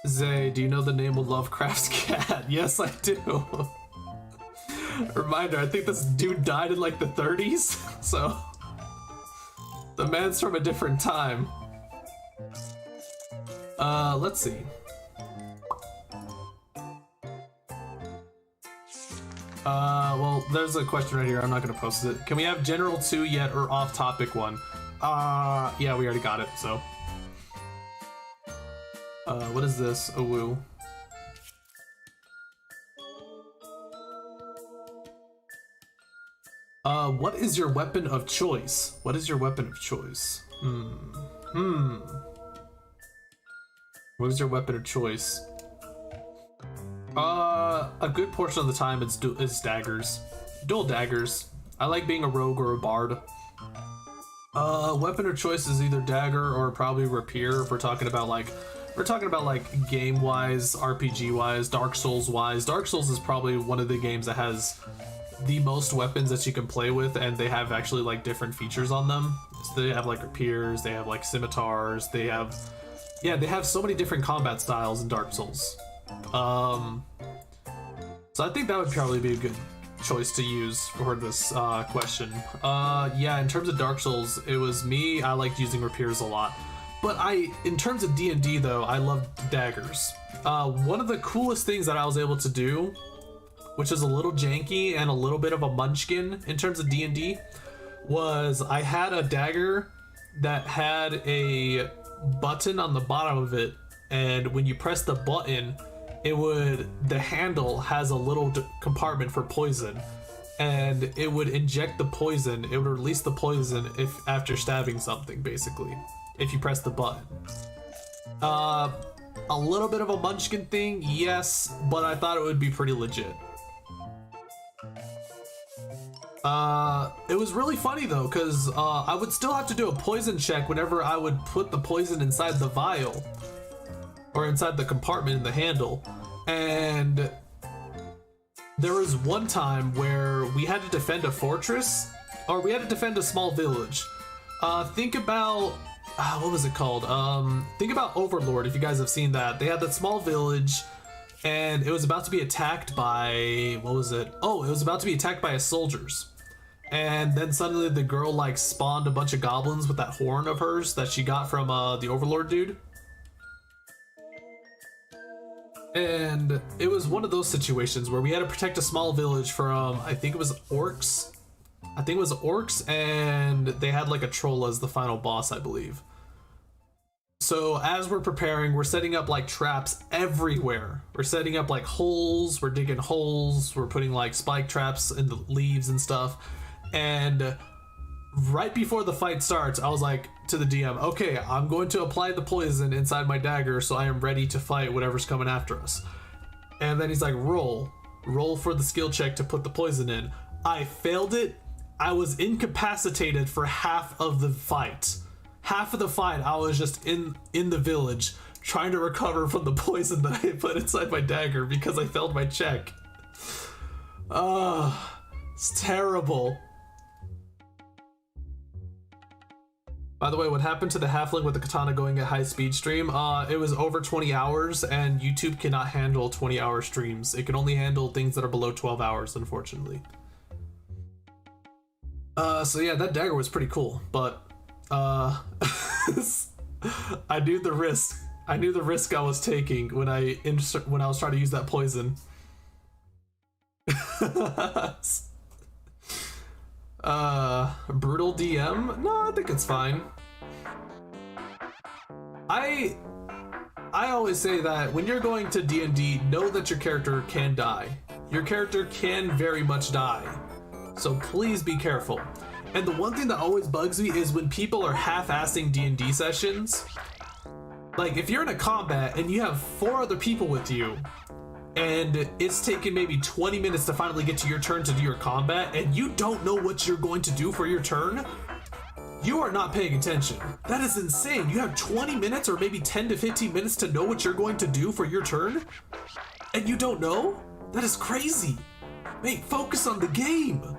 Zay, do you know the name of Lovecraft's cat? Yes, I do. Reminder, I think this dude died in like the 30s, so the man's from a different time. Let's see. Well, there's a question right here. I'm not gonna post it. Can we have General 2 yet or off-topic one? Yeah, we already got it, so. What is this? Oh, woo. What is your weapon of choice? What is your weapon of choice? What is your weapon of choice? A good portion of the time is daggers. Dual daggers. I like being a rogue or a bard. Weapon of choice is either dagger or probably rapier if we're talking about like game-wise, RPG-wise, Dark Souls-wise. Dark Souls is probably one of the games that has the most weapons that you can play with, and they have actually like different features on them. So they have like rapiers, they have like scimitars, they have so many different combat styles in Dark Souls. So I think that would probably be a good choice to use for this question. Yeah, in terms of Dark Souls, it was me. I liked using rapiers a lot. But in terms of D&D though, I loved daggers. One of the coolest things that I was able to do, which is a little janky and a little bit of a munchkin in terms of D&D, was I had a dagger that had a button on the bottom of it, and when you press the button, the handle has a little compartment for poison, and it would inject the poison. It would release the poison after stabbing something, basically, if you press the button. A little bit of a munchkin thing, yes, but I thought it would be pretty legit. It was really funny though, because I would still have to do a poison check whenever I would put the poison inside the vial or inside the compartment in the handle. And there was one time where we had to defend a fortress, or we had to defend a small village. Think about what was it called? Think about Overlord, if you guys have seen that. They had that small village, and it was about to be attacked by, what was it? Oh, it was about to be attacked by soldiers. And then suddenly the girl like spawned a bunch of goblins with that horn of hers that she got from the Overlord dude. And it was one of those situations where we had to protect a small village from, I think it was orcs. And they had like a troll as the final boss, I believe. So as we're preparing, we're setting up like traps everywhere. We're setting up like holes, we're digging holes, we're putting like spike traps in the leaves and stuff. And right before the fight starts, I was like to the DM, okay, I'm going to apply the poison inside my dagger so I am ready to fight whatever's coming after us. And then he's like, roll for the skill check to put the poison in. I failed it. I was incapacitated for half of the fight. Half of the fight, I was just in the village trying to recover from the poison that I put inside my dagger because I failed my check. It's terrible. By the way, what happened to the halfling with the katana going at high speed stream? It was over 20 hours, and YouTube cannot handle 20-hour streams. It can only handle things that are below 12 hours, unfortunately. So yeah, that dagger was pretty cool, but I knew the risk. I knew the risk I was taking when I was trying to use that poison. Brutal DM? No, I think it's fine. I always say that when you're going to D&D, know that your character can die. Your character can very much die. So please be careful. And the one thing that always bugs me is when people are half-assing D&D sessions. Like, if you're in a combat and you have 4 other people with you, and it's taken maybe 20 minutes to finally get to your turn to do your combat, and you don't know what you're going to do for your turn, you are not paying attention. That is insane. You have 20 minutes or maybe 10 to 15 minutes to know what you're going to do for your turn, and you don't know? That is crazy. Mate, focus on the game.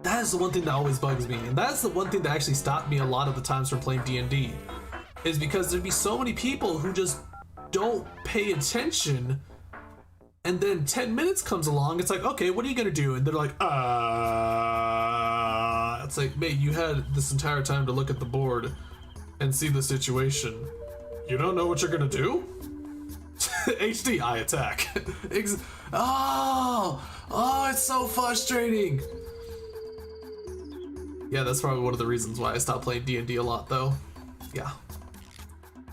That is the one thing that always bugs me, and that's the one thing that actually stopped me a lot of the times from playing D&D, is because there'd be so many people who just don't pay attention, and then 10 minutes comes along, it's like, okay, what are you gonna do? And they're like, it's like, mate, you had this entire time to look at the board and see the situation. You don't know what you're gonna do? HD, I attack. Oh, it's so frustrating. Yeah, that's probably one of the reasons why I stopped playing D&D a lot, though. Yeah.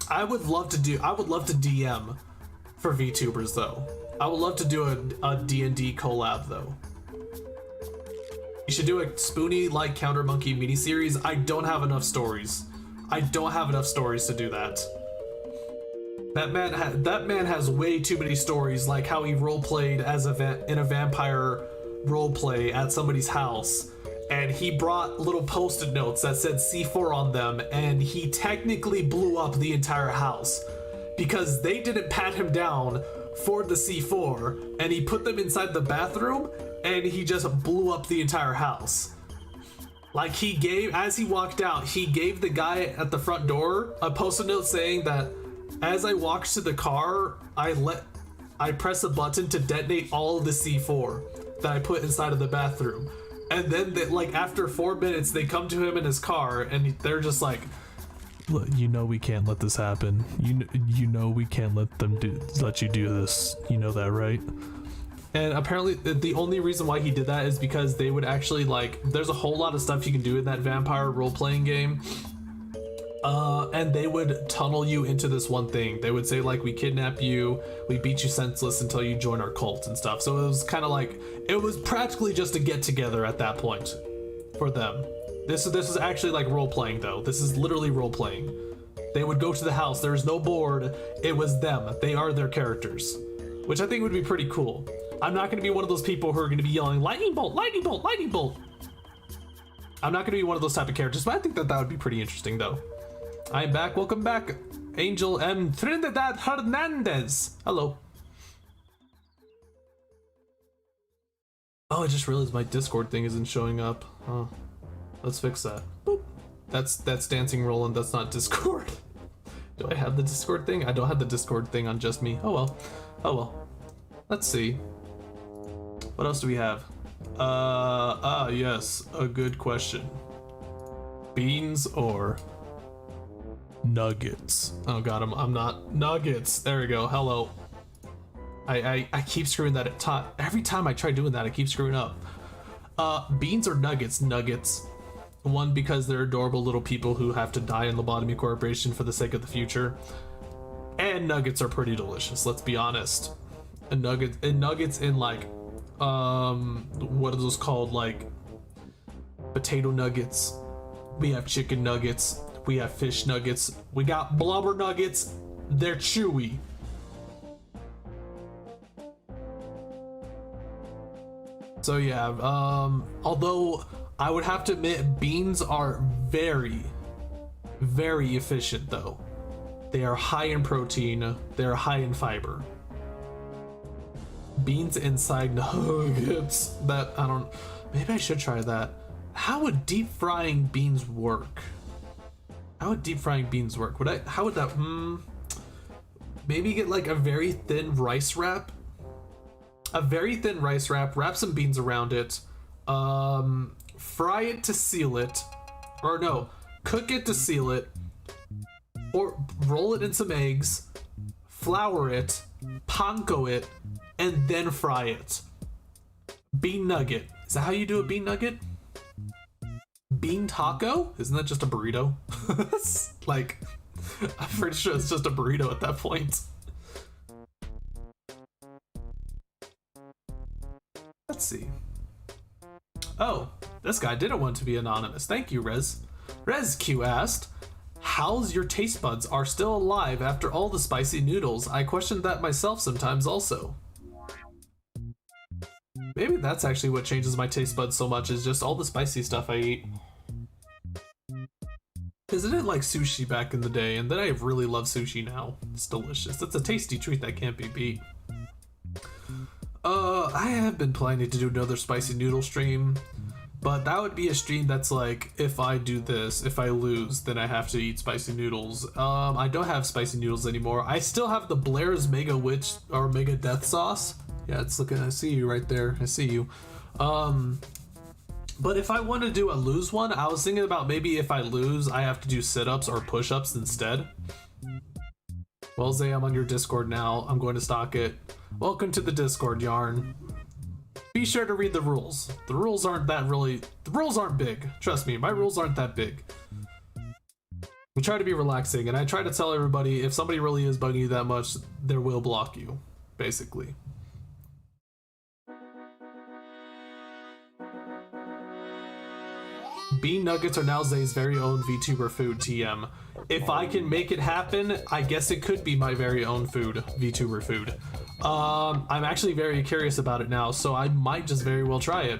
I would love to DM for VTubers, though. I would love to do a D&D collab, though. You should do a Spoonie-like Counter Monkey miniseries. I don't have enough stories. I don't have enough stories to do that. That man has way too many stories, like how he roleplayed as in a vampire roleplay at somebody's house. And he brought little post-it notes that said C4 on them, and he technically blew up the entire house because they didn't pat him down for the C4, and he put them inside the bathroom, and he just blew up the entire house. Like, as he walked out, he gave the guy at the front door a post-it note saying that as I walked to the car, I press a button to detonate all of the C4 that I put inside of the bathroom. And then, like, after 4 minutes, they come to him in his car, and they're just like, "Look, you know we can't let this happen. You know we can't let you do this. You know that, right?" And apparently, the only reason why he did that is because they would actually, like, there's a whole lot of stuff you can do in that vampire role-playing game. And they would tunnel you into this one thing. They would say, like, we kidnap you, we beat you senseless until you join our cult and stuff. So it was kind of like, it was practically just a get together at that point for them. This is actually like role playing, though. This is literally role playing. They would go to the house. There's no board. It was them. They are their characters, which I think would be pretty cool. I'm not going to be one of those people who are going to be yelling, lightning bolt, lightning bolt, lightning bolt. I'm not going to be one of those type of characters, but I think that would be pretty interesting, though. I'm back. Welcome back, Angel M. Trinidad Hernandez. Hello. Oh, I just realized my Discord thing isn't showing up. Huh. Let's fix that. Boop. That's Dancing Roland. That's not Discord. Do I have the Discord thing? I don't have the Discord thing on just me. Oh well. Oh well. Let's see. What else do we have? Yes. A good question. Beans or nuggets? Oh god, I'm not. Nuggets. There we go. Hello. I keep screwing that up. Every time I try doing that, I keep screwing up. Beans or nuggets? Nuggets. One, because they're adorable little people who have to die in Lobotomy Corporation for the sake of the future. And nuggets are pretty delicious, let's be honest. And nuggets in like, what are those called? Like, potato nuggets. We have chicken nuggets. We have fish nuggets. We got blubber nuggets. They're chewy. So yeah, although I would have to admit beans are very, very efficient though. They are high in protein, they're high in fiber. Beans inside nuggets. That, I don't, maybe I should try that. How would deep frying beans work? How would deep frying beans work? How would that, maybe get like a very thin rice wrap? A very thin rice wrap, wrap some beans around it, fry it to seal it, or no, cook it to seal it, or roll it in some eggs, flour it, panko it, and then fry it. Bean nugget. Is that how you do a bean nugget? Bean taco? Isn't that just a burrito? Like, I'm pretty sure it's just a burrito at that point. Let's see. Oh, this guy didn't want to be anonymous. Thank you, Rez. RezQ asked, how's your taste buds are still alive after all the spicy noodles? I questioned that myself sometimes also. Maybe that's actually what changes my taste buds so much, is just all the spicy stuff I eat. Because I didn't like sushi back in the day, and then I really love sushi now. It's delicious. It's a tasty treat that can't be beat. I have been planning to do another spicy noodle stream, but that would be a stream that's like, if I do this, if I lose, then I have to eat spicy noodles. I don't have spicy noodles anymore. I still have the Blair's Mega Witch, or Mega Death Sauce. Yeah, it's looking, I see you right there. I see you. But if I want to do a lose one, I was thinking about maybe if I lose, I have to do sit-ups or push-ups instead. Well, Zay, I'm on your Discord now. I'm going to stalk it. Welcome to the Discord, Yarn. Be sure to read the rules. The rules aren't big. Trust me, my rules aren't that big. We try to be relaxing, and I try to tell everybody, if somebody really is bugging you that much, they will block you, basically. Bean nuggets are now Zay's very own VTuber food, TM. If I can make it happen, I guess it could be my very own food, VTuber food. I'm actually very curious about it now, so I might just very well try it.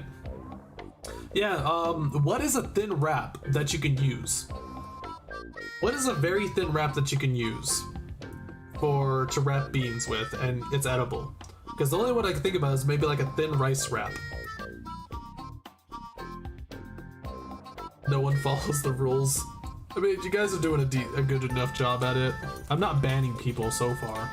Yeah, what is a thin wrap that you can use? What is a very thin wrap that you can use to wrap beans with, and it's edible? Because the only one I can think about is maybe like a thin rice wrap. No one follows the rules. I mean, you guys are doing a good enough job at it. I'm not banning people so far.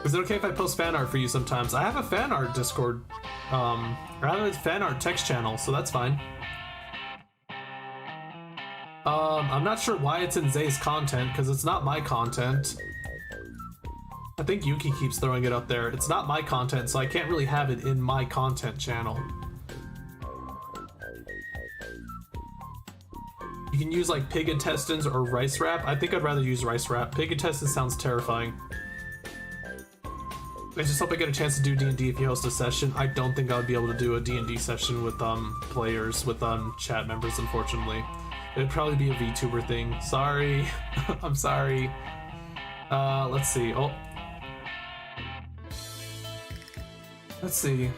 Is it okay if I post fan art for you sometimes? I have a fan art Discord, or I have a fan art text channel, so that's fine. I'm not sure why it's in Zay's content, because it's not my content. I think Yuki keeps throwing it up there. It's not my content, so I can't really have it in my content channel. You can use like pig intestines or rice wrap. I think I'd rather use rice wrap. Pig intestines sounds terrifying. I just hope I get a chance to do D&D if you host a session. I don't think I would be able to do a D&D session with players, with chat members, unfortunately. It'd probably be a VTuber thing. Sorry. I'm sorry. Let's see. Oh. Let's see.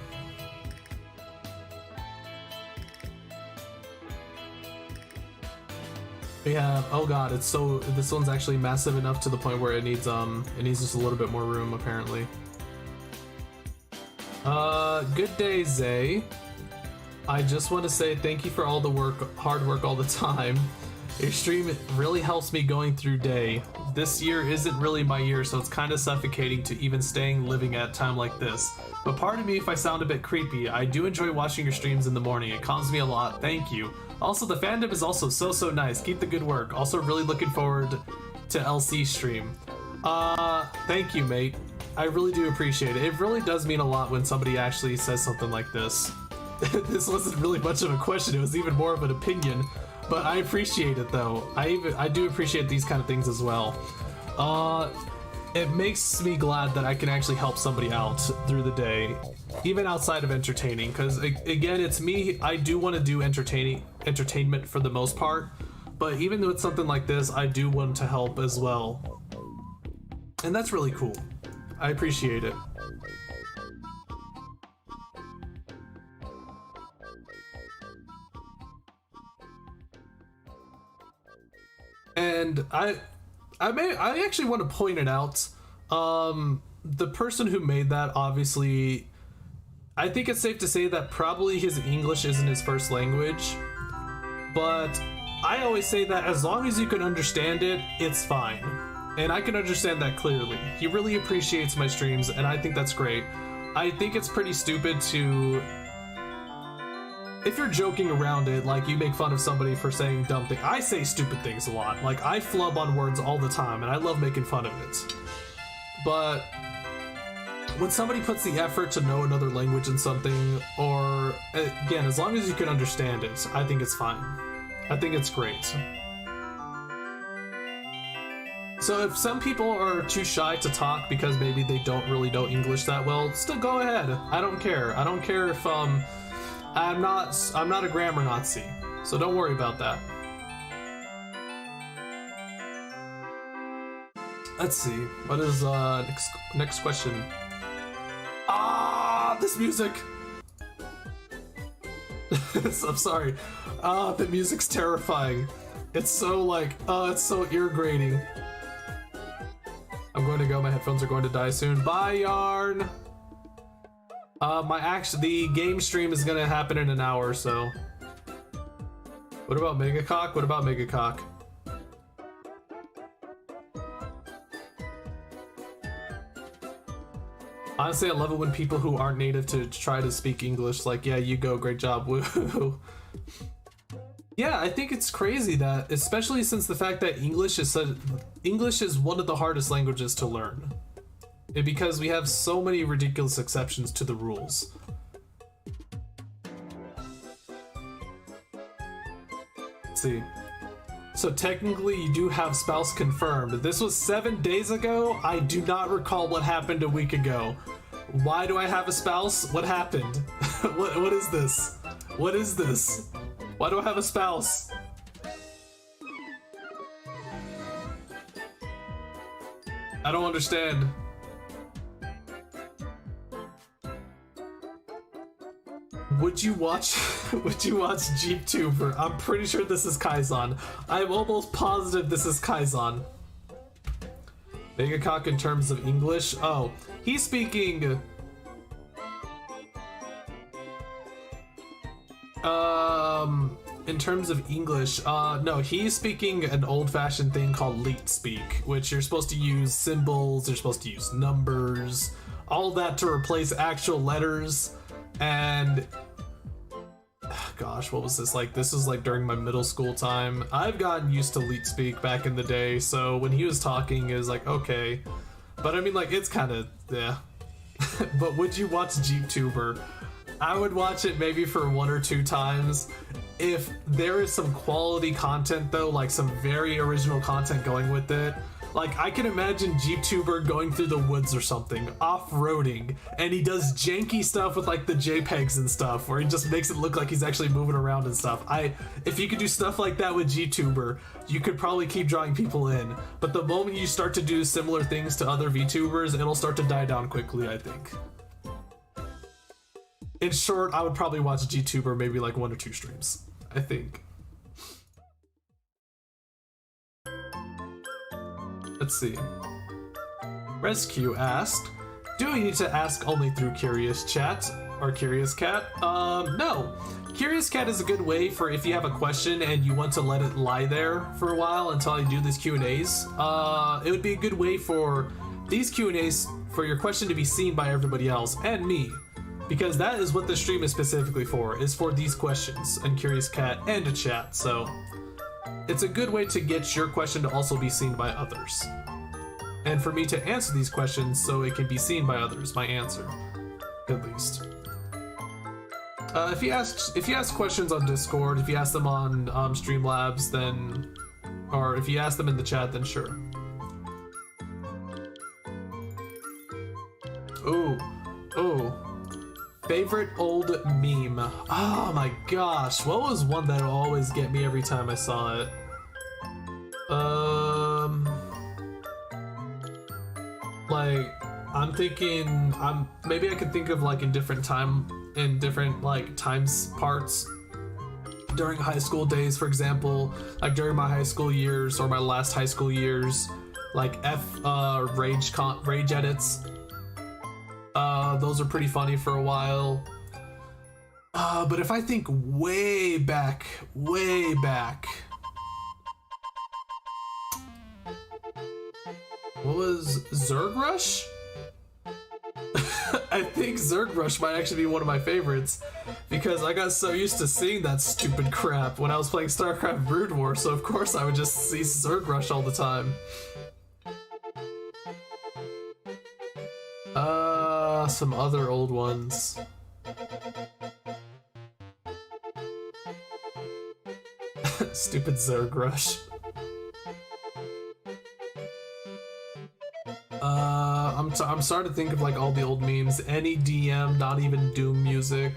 We have, oh god, it's so, this one's actually massive enough to the point where it needs just a little bit more room, apparently. Good day, Zay. I just want to say thank you for all the hard work all the time. Your stream really helps me going through day. This year isn't really my year, so it's kind of suffocating to even living at a time like this. But pardon me if I sound a bit creepy. I do enjoy watching your streams in the morning. It calms me a lot. Thank you. Also, the fandom is also so nice. Keep the good work. Also, really looking forward to LC stream. Thank you, mate. I really do appreciate it. It really does mean a lot when somebody actually says something like this. This wasn't really much of a question. It was even more of an opinion. But I appreciate it, though. I do appreciate these kind of things as well. It makes me glad that I can actually help somebody out through the day, even outside of entertaining, because again, it's me. I do want to do entertainment for the most part, but even with something like this, I do want to help as well, and that's really cool. I appreciate it. And I actually want to point it out. The person who made that, obviously, I think it's safe to say that probably his English isn't his first language, but I always say that as long as you can understand it, it's fine. And I can understand that clearly. He really appreciates my streams, and I think that's great. I think it's pretty stupid to... If you're joking around it, like, you make fun of somebody for saying dumb things. I say stupid things a lot. Like, I flub on words all the time, and I love making fun of it. But when somebody puts the effort to know another language in something, or, again, as long as you can understand it, I think it's fine. I think it's great. So if some people are too shy to talk because maybe they don't really know English that well, still go ahead. I don't care. I don't care if I'm not a grammar Nazi, so don't worry about that. Let's see. What is next question? Ah, this music. I'm sorry. The music's terrifying. It's so like, it's so ear grating. I'm going to go. My headphones are going to die soon. Bye, Yarn. The game stream is gonna happen in an hour or so. What about Megacock? What about Megacock? Honestly, I love it when people who aren't native to try to speak English, like, yeah, you go, great job, woo. Yeah, I think it's crazy that, especially since the fact that English is one of the hardest languages to learn. And because we have so many ridiculous exceptions to the rules. Let's see. So technically you do have spouse confirmed. This was 7 days ago. I do not recall what happened a week ago. Why do I have a spouse? What happened? What is this? What is this? Why do I have a spouse? I don't understand. Would you watch ENVtuber? I'm pretty sure this is Kaizan. I'm almost positive this is Kaizan. Megacock in terms of English? Oh, he's speaking... in terms of English, no, he's speaking an old-fashioned thing called leet speak, which you're supposed to use symbols, you're supposed to use numbers, all that to replace actual letters, and... Gosh, what was this like? This was like during my middle school time. I've gotten used to leet speak back in the day, so when he was talking, it was like, okay. But I mean, like, it's kind of, yeah. But would you watch ENVtuber? I would watch it maybe for 1 or 2 times. If there is some quality content though, like some very original content going with it, like I can imagine ENVtuber going through the woods or something, off-roading, and he does janky stuff with like the JPEGs and stuff, where he just makes it look like he's actually moving around and stuff. If you could do stuff like that with ENVtuber, you could probably keep drawing people in. But the moment you start to do similar things to other VTubers, it'll start to die down quickly, I think. In short, I would probably watch ENVtuber maybe like 1 or 2 streams, I think. Let's see. Rescue asked, do we need to ask only through Curious Chat or Curious Cat? No. Curious Cat is a good way for if you have a question and you want to let it lie there for a while until I do these Q&As. It would be a good way for these Q&As for your question to be seen by everybody else and me. Because that is what the stream is specifically for, is for these questions, and Curious Cat and a chat, so it's a good way to get your question to also be seen by others. And for me to answer these questions so it can be seen by others, my answer, at least. If you ask questions on Discord, if you ask them on Streamlabs, then, or if you ask them in the chat, then sure. Ooh. Favorite old meme. Oh my gosh, what was one that would always get me every time I saw it? Like, I'm thinking, maybe I could think of like in different like times parts. during high school days, for example, like during my high school years or my last high school years, like rage edits. Those are pretty funny for a while. But if I think way back, what was Zerg Rush? I think Zerg Rush might actually be one of my favorites because I got so used to seeing that stupid crap when I was playing StarCraft Brood War, so of course I would just see Zerg Rush all the time. Some other old ones. Stupid Zerg Rush. I'm starting to think of like all the old memes. Any DM, not even Doom music.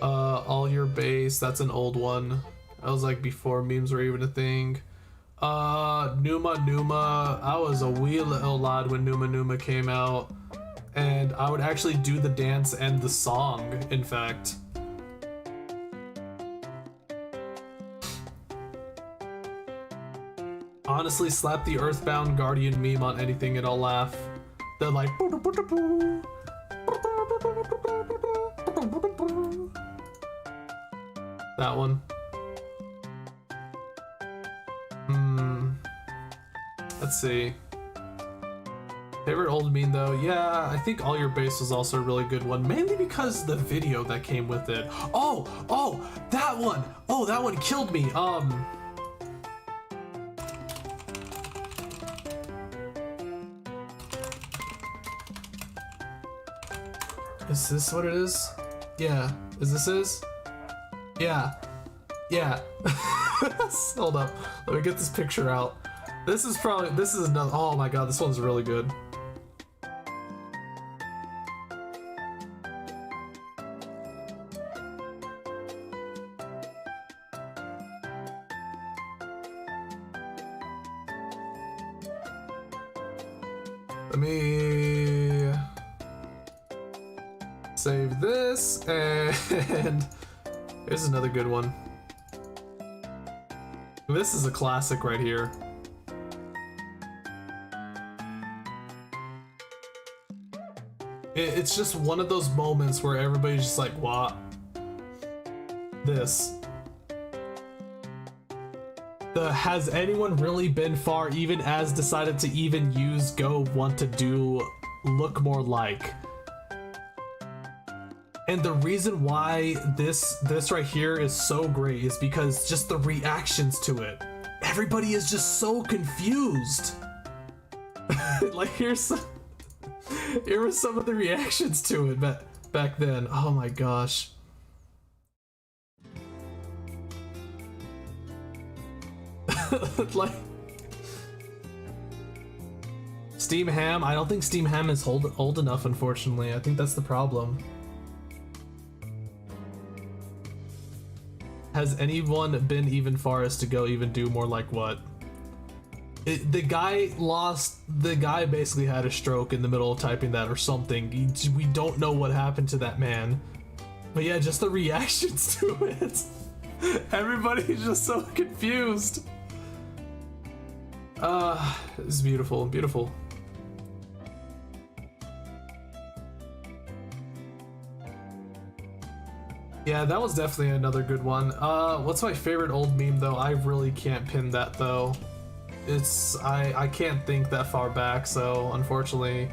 All your base, that's an old one. That was like before memes were even a thing. Numa. I was a wee little lad when Numa came out. And I would actually do the dance and the song, in fact. Honestly, slap the Earthbound Guardian meme on anything and I'll laugh. They're like... That one. Let's see. Favorite old meme though? Yeah, I think All Your Base was also a really good one, mainly because the video that came with it. Oh, that one! Oh, that one killed me. Is this what it is? Yeah. Is this is? Yeah. Hold up. Let me get this picture out. This is another, oh my god, this one's really good. Let me save this, and here's another good one. This is a classic right here. It's just one of those moments where everybody's just like, what? This. Has anyone really been far, even as decided to even use go want to do look more like? And the reason why this right here is so great is because just the reactions to it. Everybody is just so confused. Like here were some of the reactions to it back then. Oh my gosh. Like Steam Ham, I don't think Steam Ham is old enough, unfortunately. I think that's the problem. Has anyone been even far as to go even do more like what? The guy basically had a stroke in the middle of typing that or something. We don't know what happened to that man. But yeah, just the reactions to it. Everybody's just so confused. It's beautiful, beautiful. Yeah, that was definitely another good one. What's my favorite old meme though? I really can't pin that though. I can't think that far back, so unfortunately,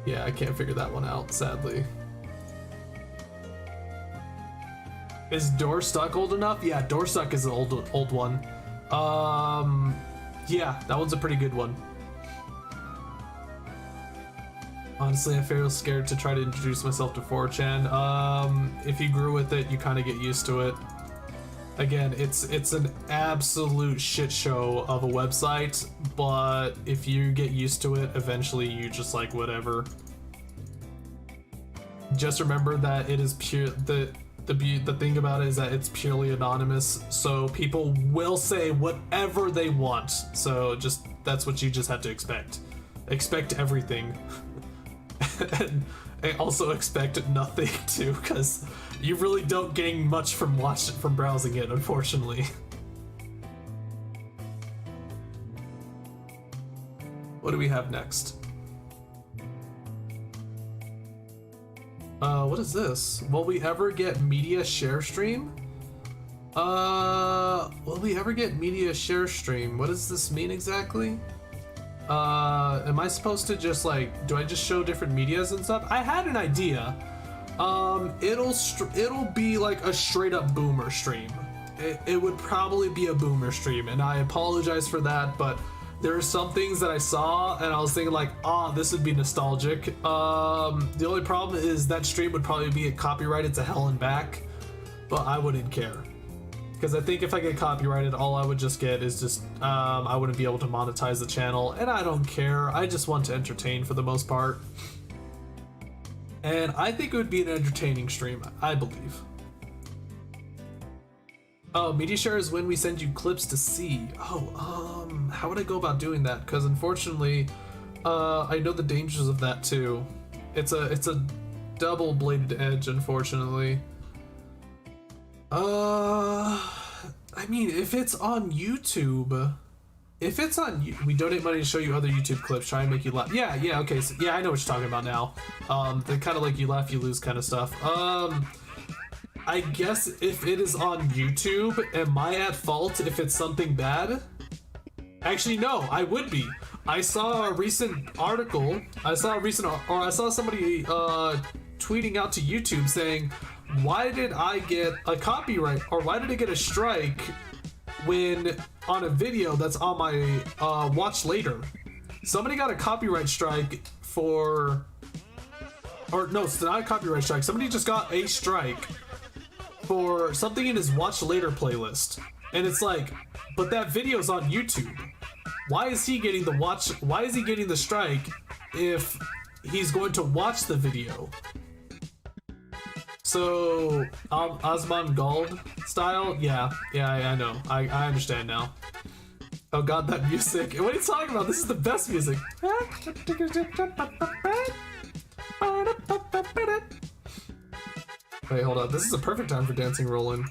yeah, I can't figure that one out, sadly. Is Doorstuck old enough? Yeah, Doorstuck is an old one. Yeah, that one's a pretty good one. Honestly, I feel scared to try to introduce myself to 4chan. If you grew with it, you kind of get used to it. Again, it's an absolute shit show of a website, but if you get used to it, eventually you just like whatever. Just remember that it is pure. The thing about it is that it's purely anonymous, so people will say whatever they want. So that's what you just have to expect. Expect everything. I also expect nothing too, because you really don't gain much from browsing it, unfortunately. What do we have next? What is this? Will we ever get media share stream? Will we ever get media share stream? What does this mean exactly? Am I supposed to just like, do I just show different medias and stuff? I had an idea. It'll be like a straight up boomer stream. It would probably be a boomer stream, and I apologize for that, but there are some things that I saw and I was thinking like, this would be nostalgic. The only problem is that stream would probably be copyrighted to hell and back, but I wouldn't care. Because I think if I get copyrighted, all I would just get is just, I wouldn't be able to monetize the channel, and I don't care. I just want to entertain for the most part. And I think it would be an entertaining stream, I believe. Oh, media share is when we send you clips to see. Oh, how would I go about doing that? Because unfortunately, I know the dangers of that too. It's a double-bladed edge, unfortunately. I mean, if it's on YouTube, we donate money to show you other YouTube clips, try and make you laugh. Yeah, okay, so, yeah, I know what you're talking about now. The kind of like you laugh, you lose kind of stuff. I guess if it is on YouTube, am I at fault if it's something bad? Actually, no, I would be. I saw a recent article, I saw somebody tweeting out to YouTube saying, why did I get a copyright, or why did I get a strike when on a video that's on my watch later? Somebody got a copyright strike for, or no, it's not a copyright strike. Somebody just got a strike for something in his watch later playlist. And it's like, but that video's on YouTube. Why is he getting the strike if he's going to watch the video? So, Osman Gold style? Yeah, I know. I understand now. Oh god, that music. What are you talking about? This is the best music. Wait, hold on. This is a perfect time for Dancing Rollin'.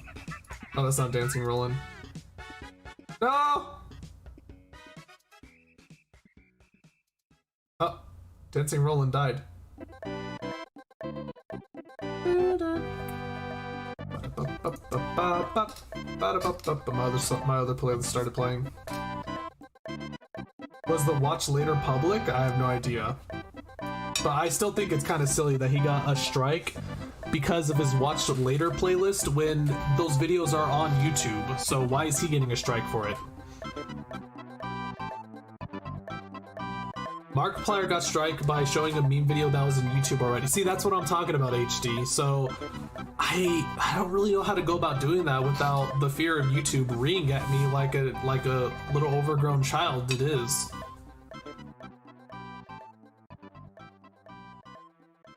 Oh, that's not Dancing Rollin'. No! Oh, Dancing Rollin' died. My other playlist started playing. Was the watch later public? I have no idea. But I still think it's kind of silly that he got a strike because of his watch later playlist when those videos are on YouTube. So why is he getting a strike for it? Markiplier got strike by showing a meme video that was on YouTube already. See, that's what I'm talking about, HD. So I don't really know how to go about doing that without the fear of YouTube reeing at me like a little overgrown child it is.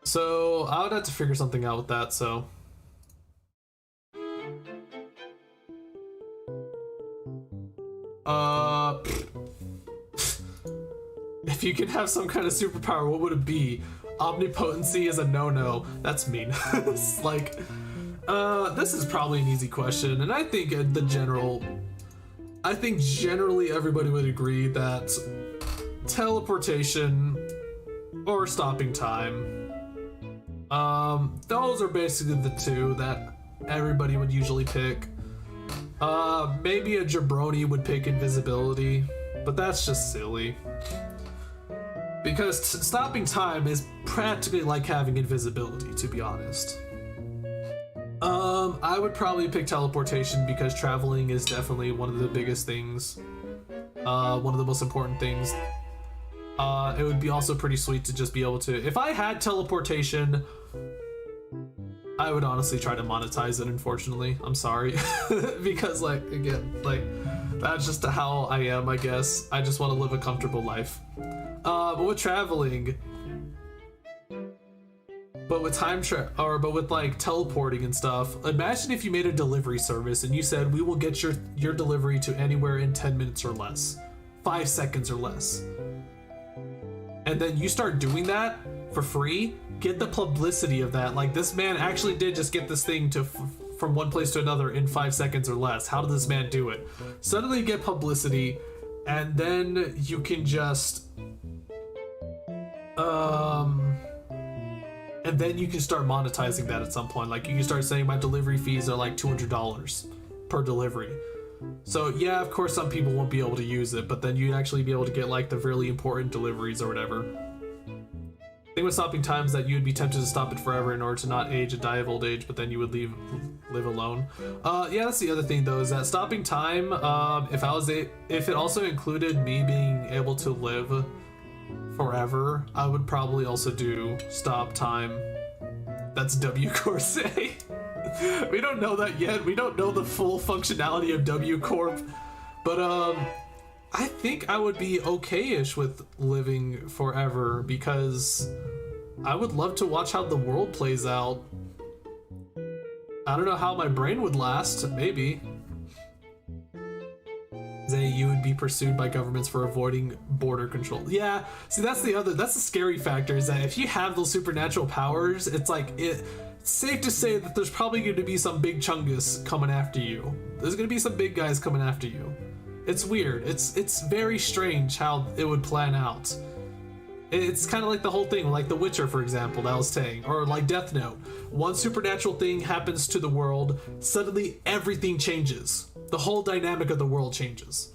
So I would have to figure something out with that, so. If you could have some kind of superpower, what would it be? Omnipotency is a no-no. That's mean. It's like, this is probably an easy question, and I think generally everybody would agree that teleportation or stopping time, those are basically the two that everybody would usually pick. Maybe a jabroni would pick invisibility, but that's just silly. Because stopping time is practically like having invisibility, to be honest. I would probably pick teleportation because traveling is definitely one of the biggest things. One of the most important things. It would be also pretty sweet to just be able to... If I had teleportation, I would honestly try to monetize it, unfortunately. I'm sorry. Because, like, again, like, that's just how I am, I guess. I just want to live a comfortable life. But with traveling... But with but with like teleporting and stuff, imagine if you made a delivery service and you said, we will get your delivery to anywhere in 10 minutes or less, 5 seconds or less. And then you start doing that for free, get the publicity of that. Like, this man actually did just get this thing to from one place to another in 5 seconds or less. How did this man do it? Suddenly get publicity, and then you can just and then you can start monetizing that at some point. Like, you can start saying my delivery fees are like $200 per delivery. So yeah, of course some people won't be able to use it, but then you'd actually be able to get like the really important deliveries or whatever. The thing with stopping time is that you would be tempted to stop it forever in order to not age and die of old age, but then you would live alone. Yeah, that's the other thing though, is that stopping time, if it also included me being able to live forever, I would probably also do stop time. That's W Corp. We don't know that yet. We don't know the full functionality of W Corp, but I think I would be okay-ish with living forever, because I would love to watch how the world plays out. I don't know how my brain would last. Maybe. Say you would be pursued by governments for avoiding border control. Yeah, see, that's the scary factor, is that if you have those supernatural powers, it's like it's safe to say that there's probably going to be some big chungus coming after you. There's going to be some big guys coming after you. It's weird. It's very strange how it would plan out. It's kind of like the whole thing, like The Witcher, for example, that I was saying, or like Death Note. One supernatural thing happens to the world, suddenly everything changes. The whole dynamic of the world changes.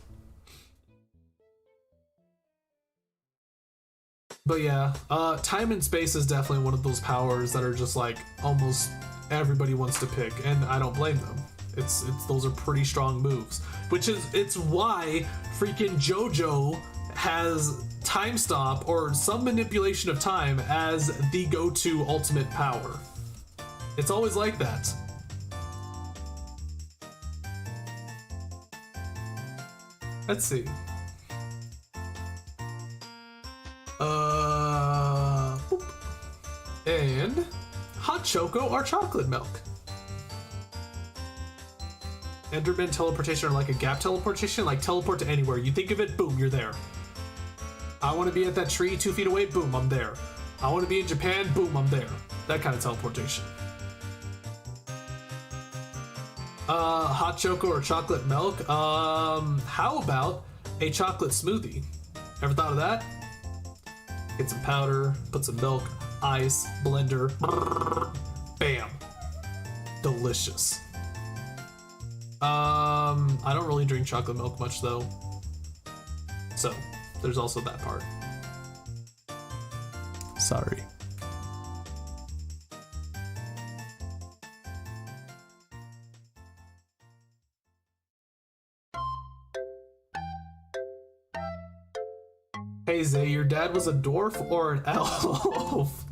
But yeah, time and space is definitely one of those powers that are just like almost everybody wants to pick, and I don't blame them. It's those are pretty strong moves, it's why freaking JoJo has time stop or some manipulation of time as the go-to ultimate power. It's always like that. Let's see. Boop. And hot choco or chocolate milk. Enderman teleportation or like a gap teleportation, like teleport to anywhere. You think of it, boom, you're there. I want to be at that tree 2 feet away, boom, I'm there. I want to be in Japan, boom, I'm there. That kind of teleportation. Hot choco or chocolate milk? How about a chocolate smoothie? Ever thought of that? Get some powder, put some milk, ice, blender, bam. Delicious. I don't really drink chocolate milk much though. So, there's also that part. Sorry. Hey Zay, your dad was a dwarf or an elf?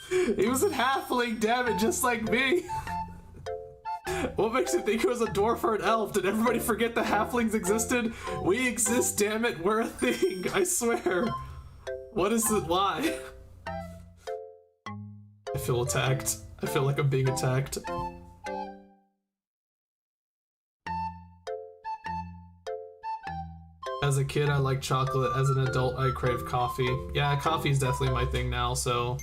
He was a halfling, damn it, just like me. What makes you think he was a dwarf or an elf? Did everybody forget the halflings existed? We exist, damn it, we're a thing, I swear. What is it, why? I feel attacked. I feel like I'm being attacked. As a kid, I like chocolate. As an adult, I crave coffee. Yeah, coffee is definitely my thing now, so...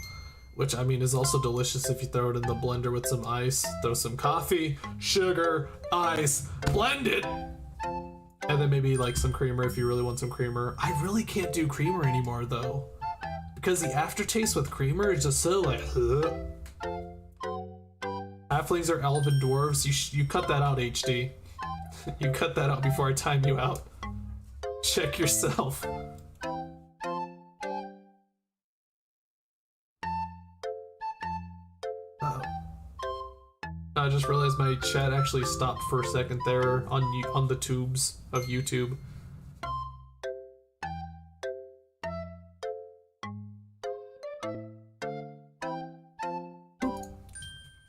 Which, I mean, is also delicious if you throw it in the blender with some ice. Throw some coffee, sugar, ice, blend it! And then maybe, like, some creamer if you really want some creamer. I really can't do creamer anymore, though. Because the aftertaste with creamer is just so, like, Halflings are elven dwarves. You cut that out, HD. You cut that out before I time you out. Check yourself. I just realized my chat actually stopped for a second there on the tubes of YouTube.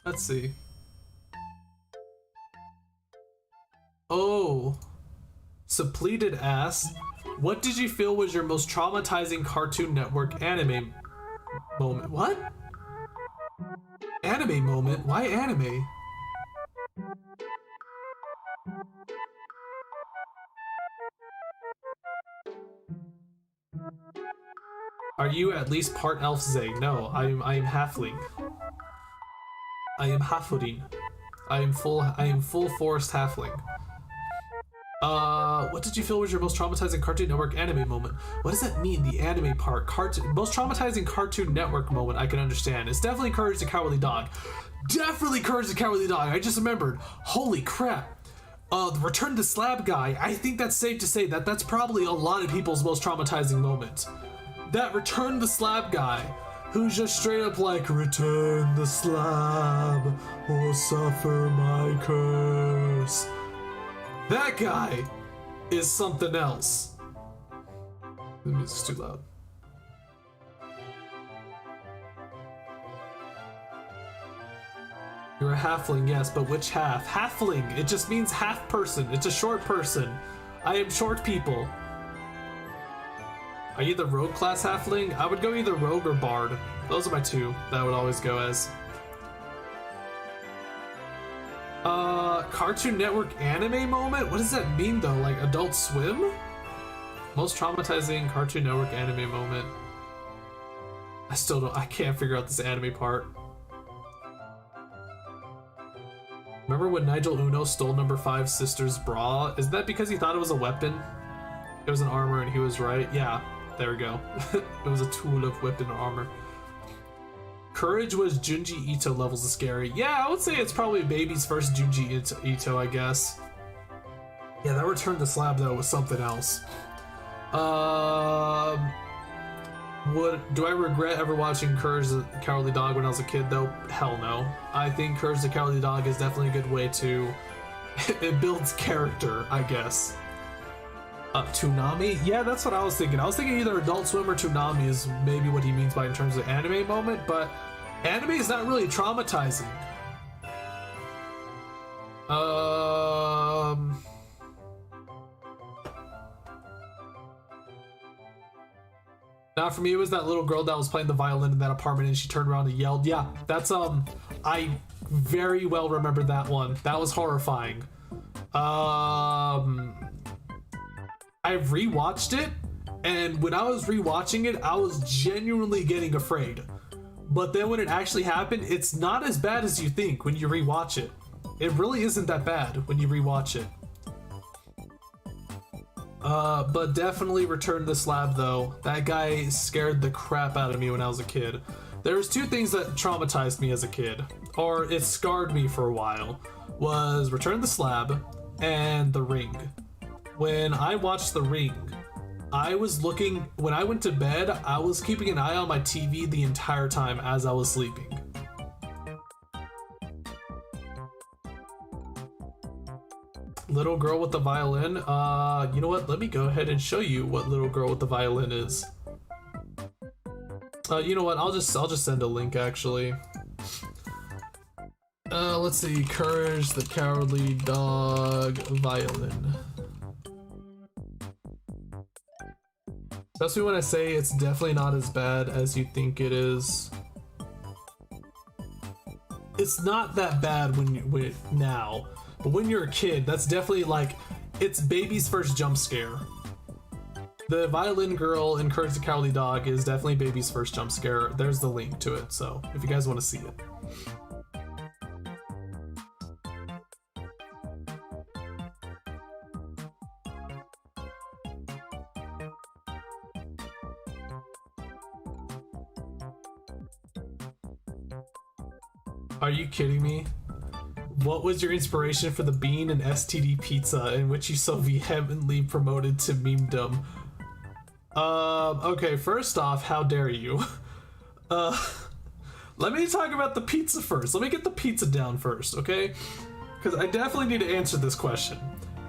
Let's see. Oh, Suppleted ass. What did you feel was your most traumatizing Cartoon Network anime moment? What? Anime moment? Why anime? Are you at least part elf, Zay? No, I am halfling. I am halfling. I am full forest halfling. What did you feel was your most traumatizing Cartoon Network anime moment? What does that mean, the anime part? Most traumatizing Cartoon Network moment I can understand. It's definitely Courage the Cowardly Dog. Definitely Courage the Cowardly Dog. I just remembered. Holy crap. The Return to Slab guy. I think that's safe to say that that's probably a lot of people's most traumatizing moment. That Return the Slab guy, who's just straight up like, return the slab or suffer my curse. That guy is something else. The music's too loud. You're a halfling, yes, but which half? Halfling, it just means half person. It's a short person. I am short people. Are you the rogue class halfling? I would go either rogue or bard. Those are my two that I would always go as. Cartoon Network anime moment? What does that mean though? Like Adult Swim? Most traumatizing Cartoon Network anime moment. I can't figure out this anime part. Remember when Nigel Uno stole number 5's sister's bra? Is that because he thought it was a weapon? It was an armor and he was right? Yeah, there we go. It was a tool of weapon armor. Courage was Junji Ito levels of scary. Yeah, I would say it's probably baby's first Junji Ito, I guess. Yeah, that Return to Slab though was something else. Do I regret ever watching Courage the Cowardly Dog when I was a kid though? Hell no. I think Courage the Cowardly Dog is definitely a good way to... it builds character, I guess. Toonami? Yeah, that's what I was thinking. I was thinking either Adult Swim or Toonami is maybe what he means by in terms of anime moment, but anime is not really traumatizing. Now for me, it was that little girl that was playing the violin in that apartment and she turned around and yelled. Yeah, that's, I very well remember that one. That was horrifying. I've rewatched it, and when I was rewatching it, I was genuinely getting afraid. But then when it actually happened, it's not as bad as you think when you rewatch it. It really isn't that bad when you rewatch it. But definitely Return to the Slab though. That guy scared the crap out of me when I was a kid. There was two things that traumatized me as a kid, or it scarred me for a while, was Return to the Slab and The Ring. When I watched The Ring, when I went to bed, I was keeping an eye on my TV the entire time as I was sleeping. Little girl with the violin. You know what? Let me go ahead and show you what little girl with the violin is. You know what? I'll just send a link actually. Let's see. Courage the Cowardly Dog violin. Especially when I say it's definitely not as bad as you think it is. It's not that bad now, but when you're a kid, that's definitely like, it's baby's first jump scare. The violin girl in Courage the Cowardly Dog is definitely baby's first jump scare. There's the link to it, so if you guys want to see it. Are you kidding me? What was your inspiration for the bean and STD pizza in which you so vehemently promoted to memedom? Okay, first off, how dare you? Let me talk about the pizza first. Let me get the pizza down first, okay? Because I definitely need to answer this question.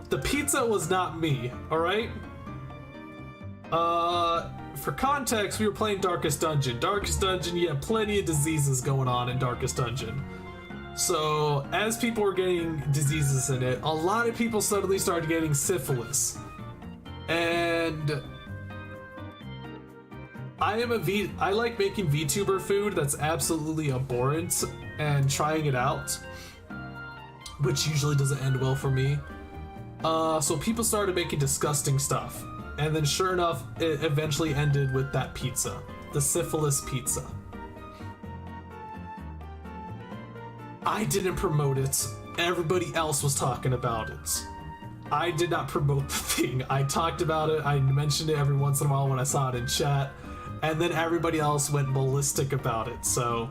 The pizza was not me, alright? For context, we were playing Darkest Dungeon. Darkest Dungeon, you have plenty of diseases going on in Darkest Dungeon. So, as people were getting diseases in it, a lot of people suddenly started getting syphilis. And I like making VTuber food that's absolutely abhorrent and trying it out, which usually doesn't end well for me. So people started making disgusting stuff. And then sure enough, it eventually ended with that pizza. the syphilis pizza. I didn't promote it. Everybody else was talking about it. I did not promote the thing. I talked about it. I mentioned it every once in a while when I saw it in chat. And then everybody else went ballistic about it. So,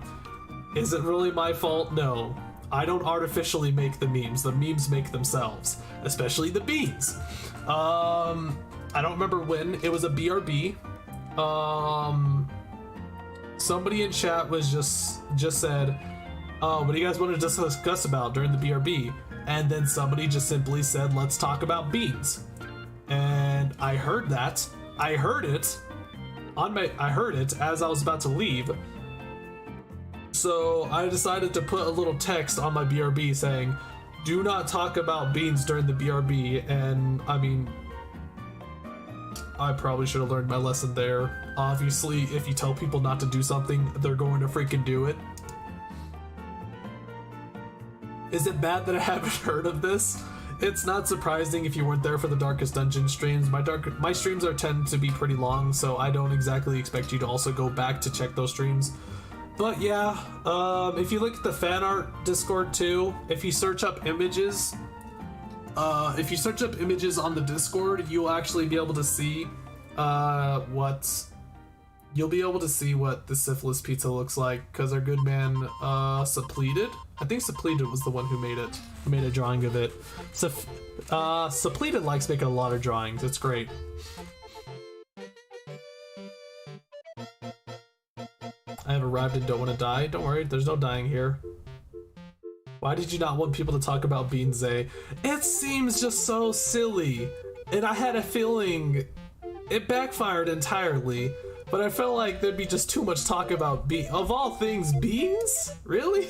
is it really my fault? No. I don't artificially make the memes. The memes make themselves. Especially the beans. I don't remember when. It was a BRB. Somebody in chat was just said, what do you guys want to discuss about during the BRB? And then somebody just simply said, let's talk about beans. And I heard that. I heard it as I was about to leave. So I decided to put a little text on my BRB saying, do not talk about beans during the BRB. And I mean, I probably should have learned my lesson there. Obviously, if you tell people not to do something, they're going to freaking do it. Is it bad that I haven't heard of this? It's not surprising if you weren't there for the Darkest Dungeon streams. My streams tend to be pretty long, so I don't exactly expect you to also go back to check those streams. But yeah, if you look at the fan art Discord too, if you search up images on the Discord, you'll actually be able to see what the syphilis pizza looks like, because our good man Suppleted, I think Suppleted was the one who made a drawing of it. Suppleted likes making a lot of drawings. It's great. I have arrived and don't want to die. Don't worry, there's no dying here. Why did you not want people to talk about beans, Zay? It seems just so silly, and I had a feeling it backfired entirely. But I felt like there'd be just too much talk about of all things, beans? Really?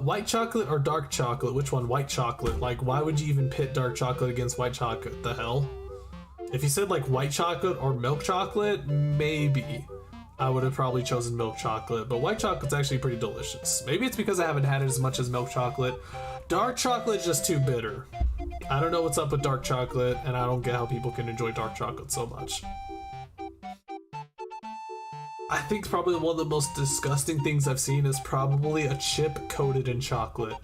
White chocolate or dark chocolate? Which one? White chocolate. Like, why would you even pit dark chocolate against white chocolate? The hell? If you said like white chocolate or milk chocolate, maybe I would have probably chosen milk chocolate, but white chocolate's actually pretty delicious. Maybe it's because I haven't had it as much as milk chocolate. Dark chocolate is just too bitter. I don't know what's up with dark chocolate, and I don't get how people can enjoy dark chocolate so much. I think probably one of the most disgusting things I've seen is probably a chip coated in chocolate.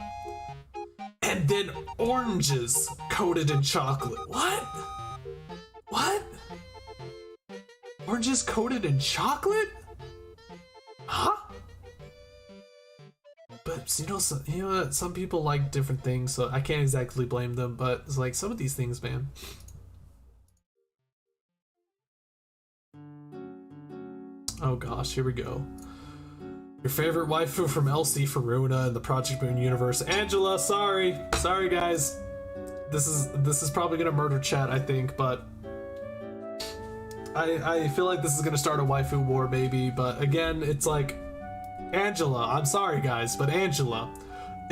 And then oranges coated in chocolate. What? What? Oranges coated in chocolate? Huh? But you know what? Some people like different things, so I can't exactly blame them. But it's like some of these things, man. Oh gosh, here we go. Your favorite waifu from LC Faruna in the Project Moon universe, Angela. Sorry guys. This is probably gonna murder chat, I think, but I feel like this is gonna start a waifu war, maybe. But again, it's like Angela. I'm sorry guys, but Angela.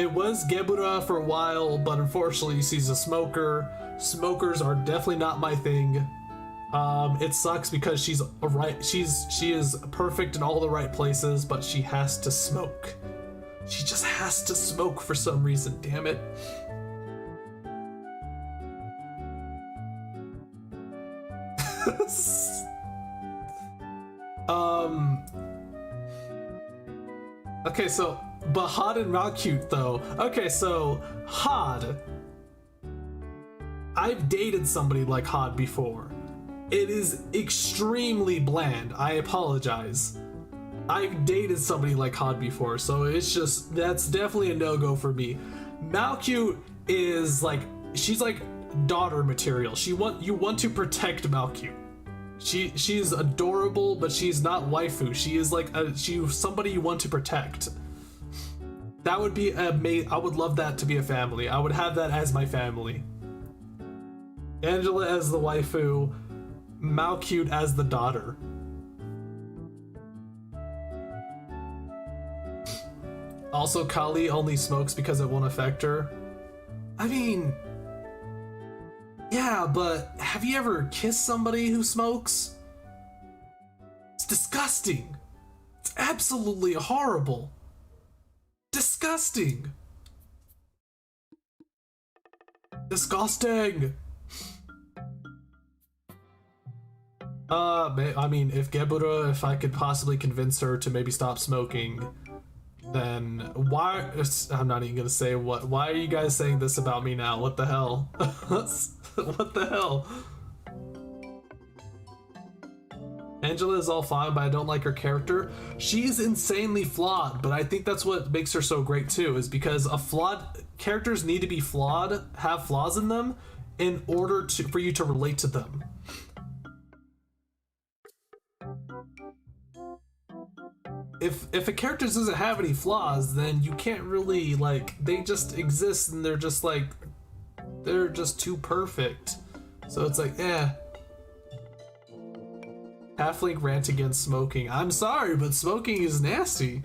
It was Gebura for a while, but unfortunately she's a smoker. Smokers are definitely not my thing. It sucks because she is perfect in all the right places, but she has to smoke. She just has to smoke for some reason, damn it. Okay, so, but Hod and Malcute though. Okay, so, Hod. I've dated somebody like Hod before. It is extremely bland. I apologize. I've dated somebody like Hod before, so it's just, that's definitely a no-go for me. Malcute is like, she's like daughter material. You want to protect Malcute. She's adorable, but she's not waifu. She is like she's somebody you want to protect. That would be I would love that to be a family. I would have that as my family. Angela as the waifu, Malcute as the daughter. Also, Kali only smokes because it won't affect her. I mean, yeah, but have you ever kissed somebody who smokes? It's disgusting. It's absolutely horrible. Disgusting. Disgusting. I mean, if I could possibly convince her to maybe stop smoking, then why? I'm not even gonna say what. Why are you guys saying this about me now? What the hell? What the hell? Angela is all fine, but I don't like her character. She's insanely flawed, but I think that's what makes her so great too, is because characters need to be flawed, have flaws in them, in order for you to relate to them. If a character doesn't have any flaws, then you can't really, like, they just exist and they're just too perfect. So it's like, eh. Halfling rant against smoking. I'm sorry, but smoking is nasty.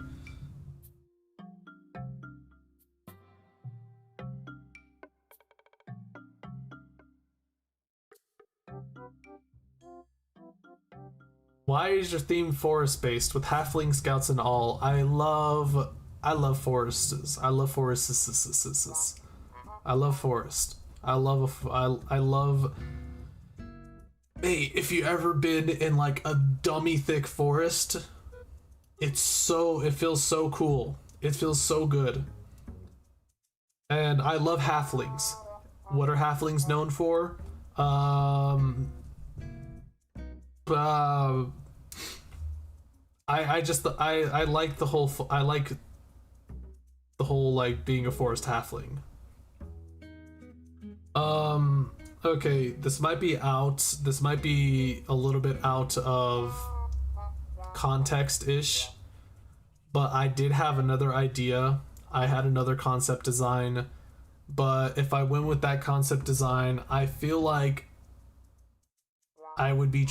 Why is your theme forest based with halfling scouts and all? I love forests. I love forests. I love forest. I love. Hey, if you ever been in like a dummy thick forest, it feels so cool. It feels so good. And I love halflings. What are halflings known for? I like the whole like being a forest halfling. Okay, this might be a little bit out of context-ish, but I did have another idea. I had another concept design, but if I went with that concept design, I feel like it would be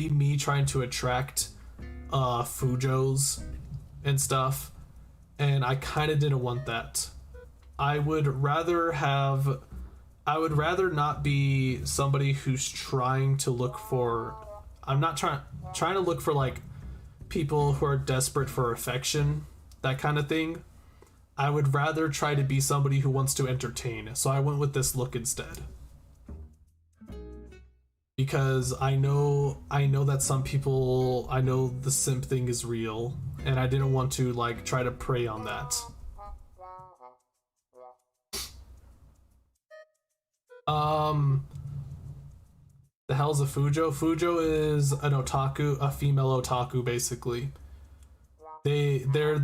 me trying to attract Fujos and stuff, and I kind of didn't want that. I would rather not be somebody who's trying to look for. I'm not trying to look for like people who are desperate for affection, that kind of thing. I would rather try to be somebody who wants to entertain. So I went with this look instead. Because I know that some people, I know the simp thing is real, and I didn't want to like try to prey on that. The hell's a Fujo? Fujo is an otaku, a female otaku, basically. They're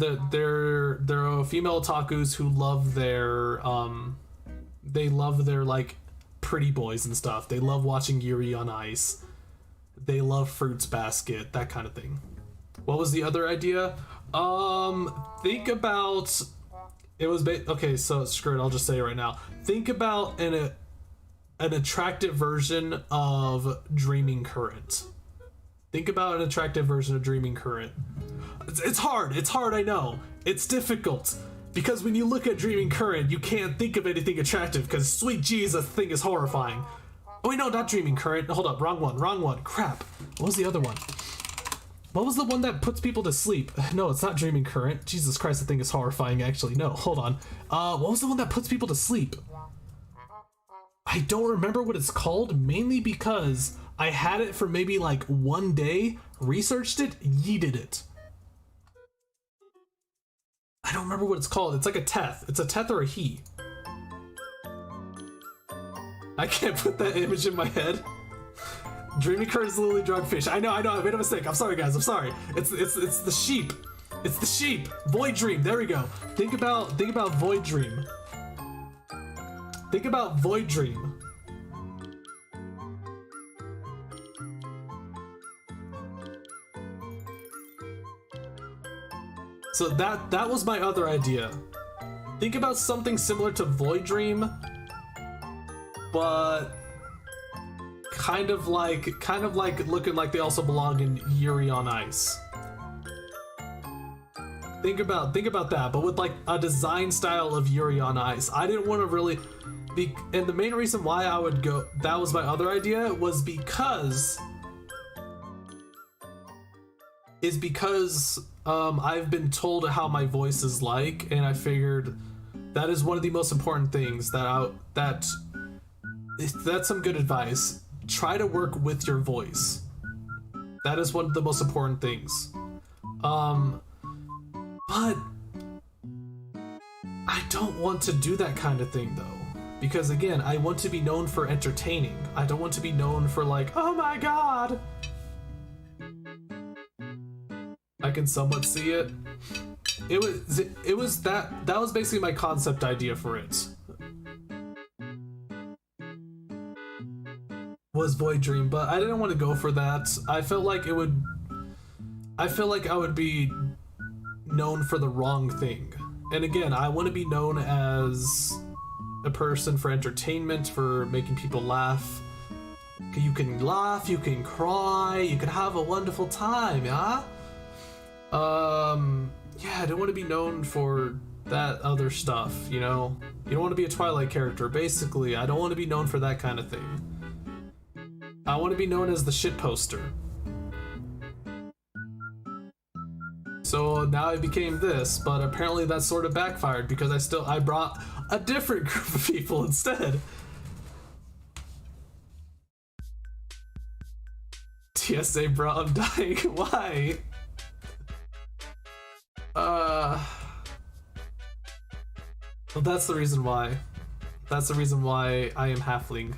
female otakus who love their like pretty boys and stuff. They love watching Yuri on Ice. They love Fruits Basket, that kind of thing. What was the other idea? Think about it was okay, so screw it, I'll just say it right now. Think about an attractive version of Dreaming Current. Think about an attractive version of Dreaming Current. It's hard, I know. It's difficult. Because when you look at Dreaming Current, you can't think of anything attractive, because sweet Jesus, the thing is horrifying. Oh wait, no, not Dreaming Current. Hold up, wrong one. Crap. What was the other one? What was the one that puts people to sleep? No, it's not Dreaming Current. Jesus Christ, the thing is horrifying, actually. No, hold on. What was the one that puts people to sleep? I don't remember what it's called, mainly because I had it for maybe like one day, researched it, yeeted it. I don't remember what it's called. It's like a Teth. It's a Teth or a he. I can't put that image in my head. Dreaming Current is literally drugfish. I know, I made a mistake. I'm sorry, guys. I'm sorry. It's the sheep. It's the sheep. Void Dream. There we go. Think about Void Dream. Think about Void Dream. So that was my other idea. Think about something similar to Void Dream, but kind of like looking like they also belong in Yuri on Ice. Think about that, but with like a design style of Yuri on Ice. I didn't want to really and the main reason why I would go, that was my other idea, was because I've been told how my voice is like, and I figured that is one of the most important things that That's some good advice. Try to work with your voice. That is one of the most important things. But I don't want to do that kind of thing though. Because again, I want to be known for entertaining. I don't want to be known for like, oh my god. I can somewhat see it. It was that was basically my concept idea for it. Was Void Dream, but I didn't want to go for that. I felt like I would be known for the wrong thing. And again, I want to be known as a person for entertainment, for making people laugh. You can laugh, you can cry, you can have a wonderful time, yeah? Yeah, I don't want to be known for that other stuff, you know? You don't want to be a Twilight character, basically. I don't want to be known for that kind of thing. I want to be known as the shit poster. So now I became this, but apparently that sort of backfired because I brought a different group of people instead. TSA bro, I'm dying. Why? Well, that's the reason why. That's the reason why I am halfling.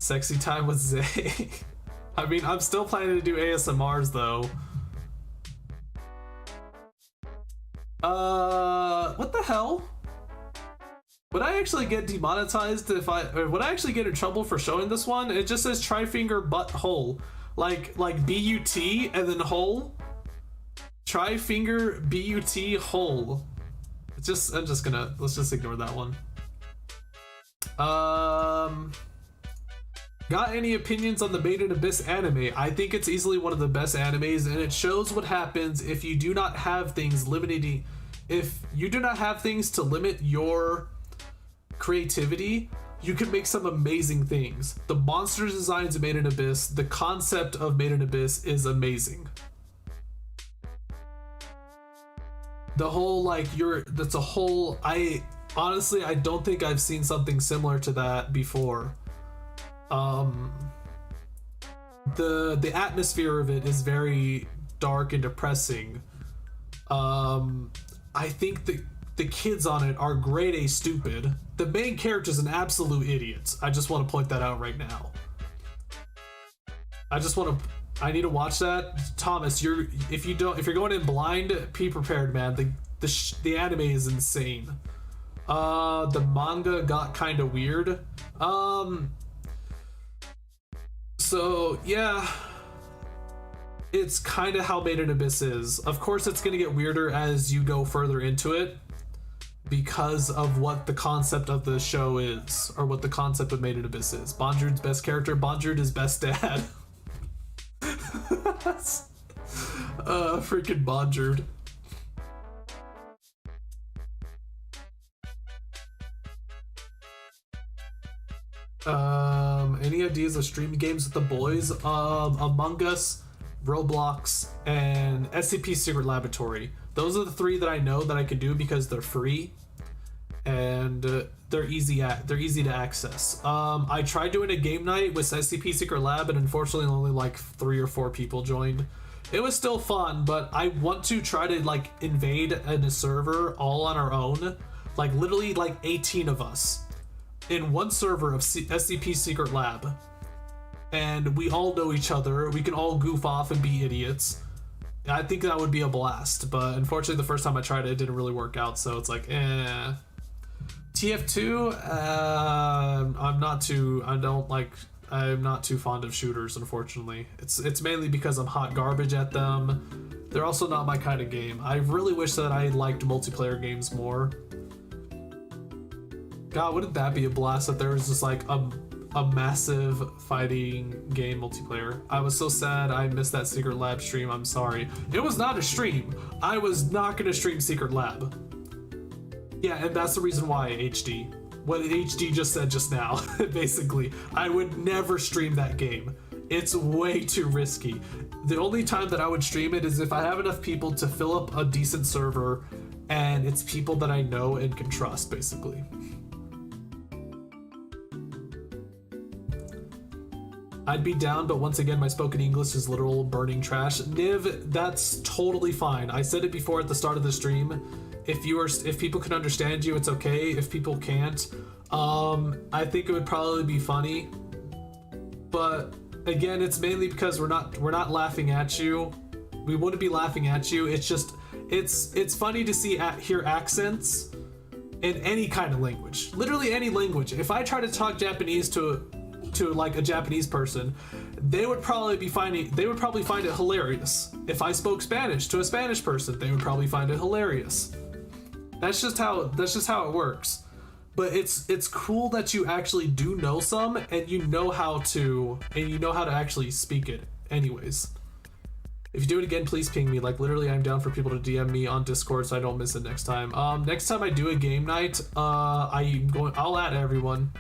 Sexy time with Zay. I mean, I'm still planning to do ASMRs though. What the hell? Would I actually get demonetized or would I actually get in trouble for showing this one? It just says try-finger butt hole. Like B-U-T and then hole. Try-finger B-U-T hole. Let's just ignore that one. Got any opinions on the Made in Abyss anime? I think it's easily one of the best animes, and it shows what happens if you do not have things limiting. If you do not have things to limit your creativity, you can make some amazing things. The monster designs of Made in Abyss, the concept of Made in Abyss is amazing. The whole I honestly don't think I've seen something similar to that before. The atmosphere of it is very dark and depressing. I think the kids on it are grade A stupid. The main character is an absolute idiot. I just want to point that out right now. I need to watch that. Thomas, if you're going in blind, be prepared, man. The anime is insane. The manga got kind of weird. So yeah, it's kind of how Made in Abyss is. Of course, it's gonna get weirder as you go further into it because of what the concept of the show is, or what the concept of Made in Abyss is. Bondrewd's best character. Bondrewd is best dad. Freaking Bondrewd. Any ideas of streaming games with the boys? Among Us, Roblox, and SCP Secret Laboratory. Those are the three that I know that I can do because they're free and they're easy to access. I tried doing a game night with SCP Secret Lab, and unfortunately only like 3 or 4 people joined. It was still fun, but I want to try to like invade a server all on our own, like literally like 18 of us in one server of SCP Secret Lab, and we all know each other. We can all goof off and be idiots. I think that would be a blast, but unfortunately the first time I tried it, it didn't really work out, so it's like, eh. TF2, I'm not too fond of shooters, unfortunately. It's mainly because I'm hot garbage at them. They're also not my kind of game. I really wish that I liked multiplayer games more. God, wouldn't that be a blast if there was just like a massive fighting game multiplayer. I was so sad I missed that Secret Lab stream. I'm sorry. It was not a stream. I was not gonna stream Secret Lab. Yeah, and that's the reason why, HD. What HD just said just now, basically. I would never stream that game. It's way too risky. The only time that I would stream it is if I have enough people to fill up a decent server and it's people that I know and can trust, basically. I'd be down, but once again, my spoken English is literal burning trash. Niv, that's totally fine. I said it before at the start of the stream. If people can understand you, it's okay. If people can't, I think it would probably be funny. But again, it's mainly because we're not laughing at you. We wouldn't be laughing at you. It's just it's funny to hear accents in any kind of language. Literally any language. If I try to talk Japanese to like a Japanese person, they would probably find it hilarious. If I spoke Spanish to a Spanish person, they would probably find it hilarious. That's just how it works. But it's cool that you actually do know some, and you know how to actually speak it anyways. If you do it again, please ping me. Like, literally, I'm down for people to DM me on Discord so I don't miss it next time. Next time I do a game night, I'll add everyone.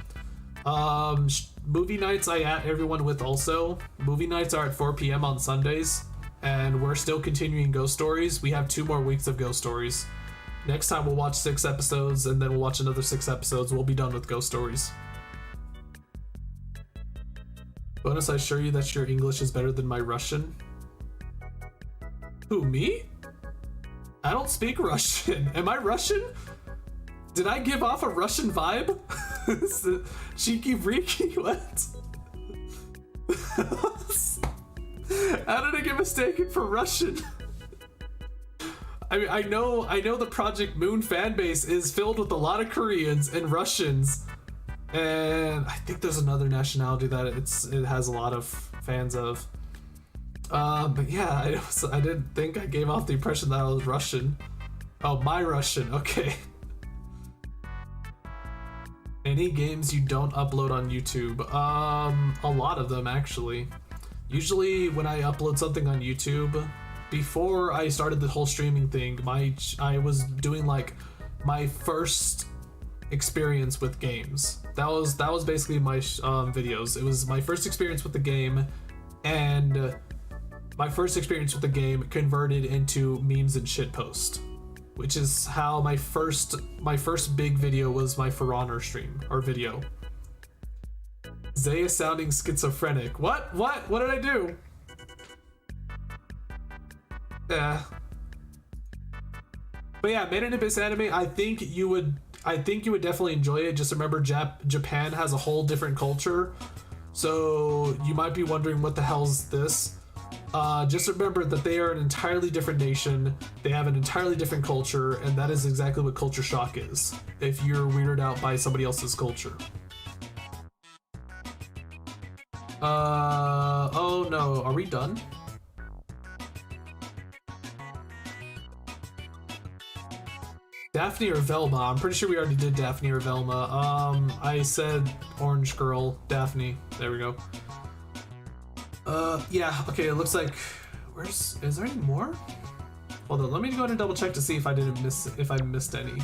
Movie nights I at everyone with also. Movie nights are at 4 p.m. on Sundays, and we're still continuing Ghost Stories. We have 2 more weeks of Ghost Stories. Next time we'll watch 6 episodes, and then we'll watch another 6 episodes. We'll be done with Ghost Stories. Bonus, I assure you that your English is better than my Russian. Who, me? I don't speak Russian. Am I Russian? Did I give off a Russian vibe? Cheeky breaky? What? How did I get mistaken for Russian? I mean, I know the Project Moon fan base is filled with a lot of Koreans and Russians, and I think there's another nationality that it has a lot of fans of. But yeah, I didn't think I gave off the impression that I was Russian. Oh, my Russian. Okay. Any games you don't upload on YouTube? A lot of them, actually. Usually when I upload something on YouTube, before I started the whole streaming thing, I was doing like my first experience with games. That was basically my videos. It was my first experience with the game, and my first experience with the game converted into memes and shitpost, which is how my first big video was my For Honor stream or video. Zaya sounding schizophrenic. What did I do? Yeah. But yeah, Made in Abyss anime, I think you would definitely enjoy it. Just remember, Japan has a whole different culture, so you might be wondering what the hell's this. Just remember that they are an entirely different nation. They have an entirely different culture, and that is exactly what culture shock is, if you're weirded out by somebody else's culture. Oh no, are we done? Daphne or Velma? I'm pretty sure we already did Daphne or Velma. I said Orange Girl, Daphne. There we go. Yeah, okay, it looks like is there any more? Hold on, let me go ahead and double check to see if I missed any.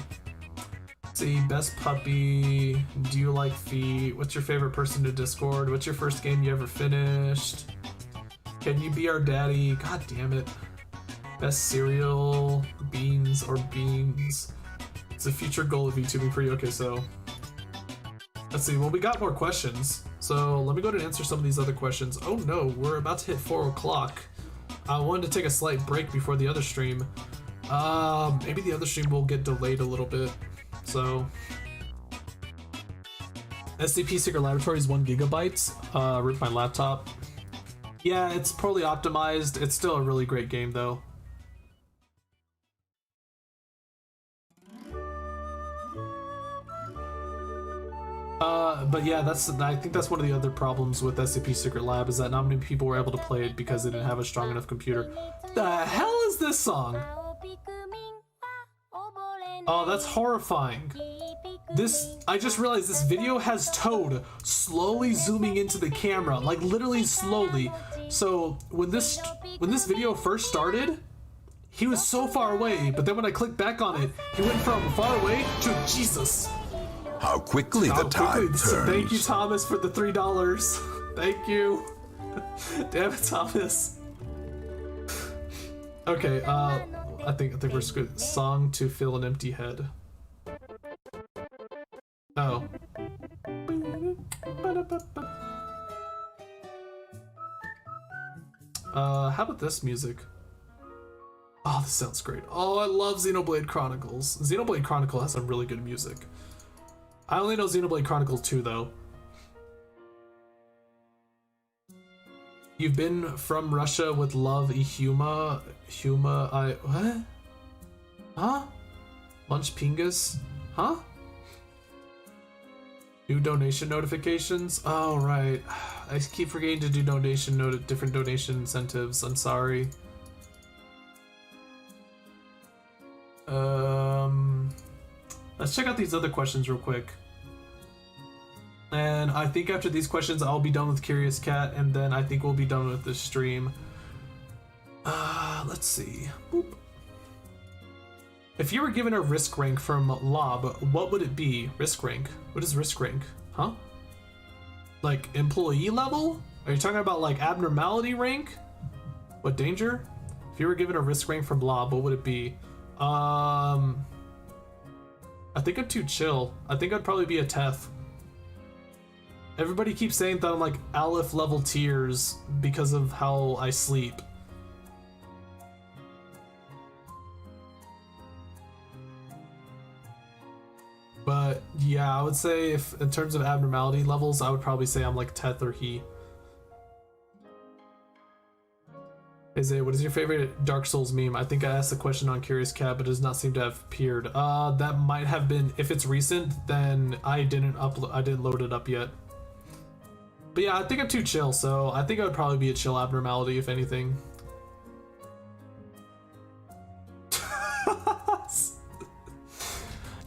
Let's see, best puppy, do you like feet? What's your favorite person to Discord? What's your first game you ever finished? Can you be our daddy? God damn it. Best cereal, beans or beans. It's a future goal of YouTubing for you. Okay, so let's see. Well, we got more questions, so let me go ahead and answer some of these other questions. Oh no, we're about to hit 4 o'clock. I wanted to take a slight break before the other stream. Maybe the other stream will get delayed a little bit. So SCP Secret Laboratory is 1 GB. Rip my laptop. Yeah, it's poorly optimized. It's still a really great game though. But yeah, I think that's one of the other problems with SCP Secret Lab, is that not many people were able to play it because they didn't have a strong enough computer. The hell is this song? Oh, that's horrifying. I just realized this video has Toad slowly zooming into the camera, like literally slowly. So when this video first started, he was so far away, but then when I clicked back on it, he went from far away to Jesus. How quickly the time turns. Thank you, Thomas, for the $3. Thank you. Damn it, Thomas. Okay, I think we're good. Song to fill an empty head. Oh. How about this music? Oh, this sounds great. Oh, I love Xenoblade Chronicles. Xenoblade Chronicle has some really good music. I only know Xenoblade Chronicles 2 though. You've been from Russia with love, Ihuma. What? Huh? Munch Pingus? Huh? New donation notifications? Oh, right. I keep forgetting to do different donation incentives. I'm sorry. Let's check out these other questions real quick. And I think after these questions, I'll be done with Curious Cat, and then I think we'll be done with this stream. Let's see. Boop. If you were given a risk rank from Lob, what would it be? Risk rank? What is risk rank? Huh? Like employee level? Are you talking about like abnormality rank? What danger? If you were given a risk rank from Lob, what would it be? I think I'm too chill. I think I'd probably be a Teth. Everybody keeps saying that I'm like Aleph level tiers because of how I sleep. But yeah, I would say if in terms of abnormality levels, I would probably say I'm like Teth or He. Isaiah, what is your favorite Dark Souls meme? I think I asked the question on Curious Cat, but it does not seem to have appeared. That might have been, if it's recent, then I didn't load it up yet. But yeah, I think I'm too chill, so I think I would probably be a chill abnormality, if anything.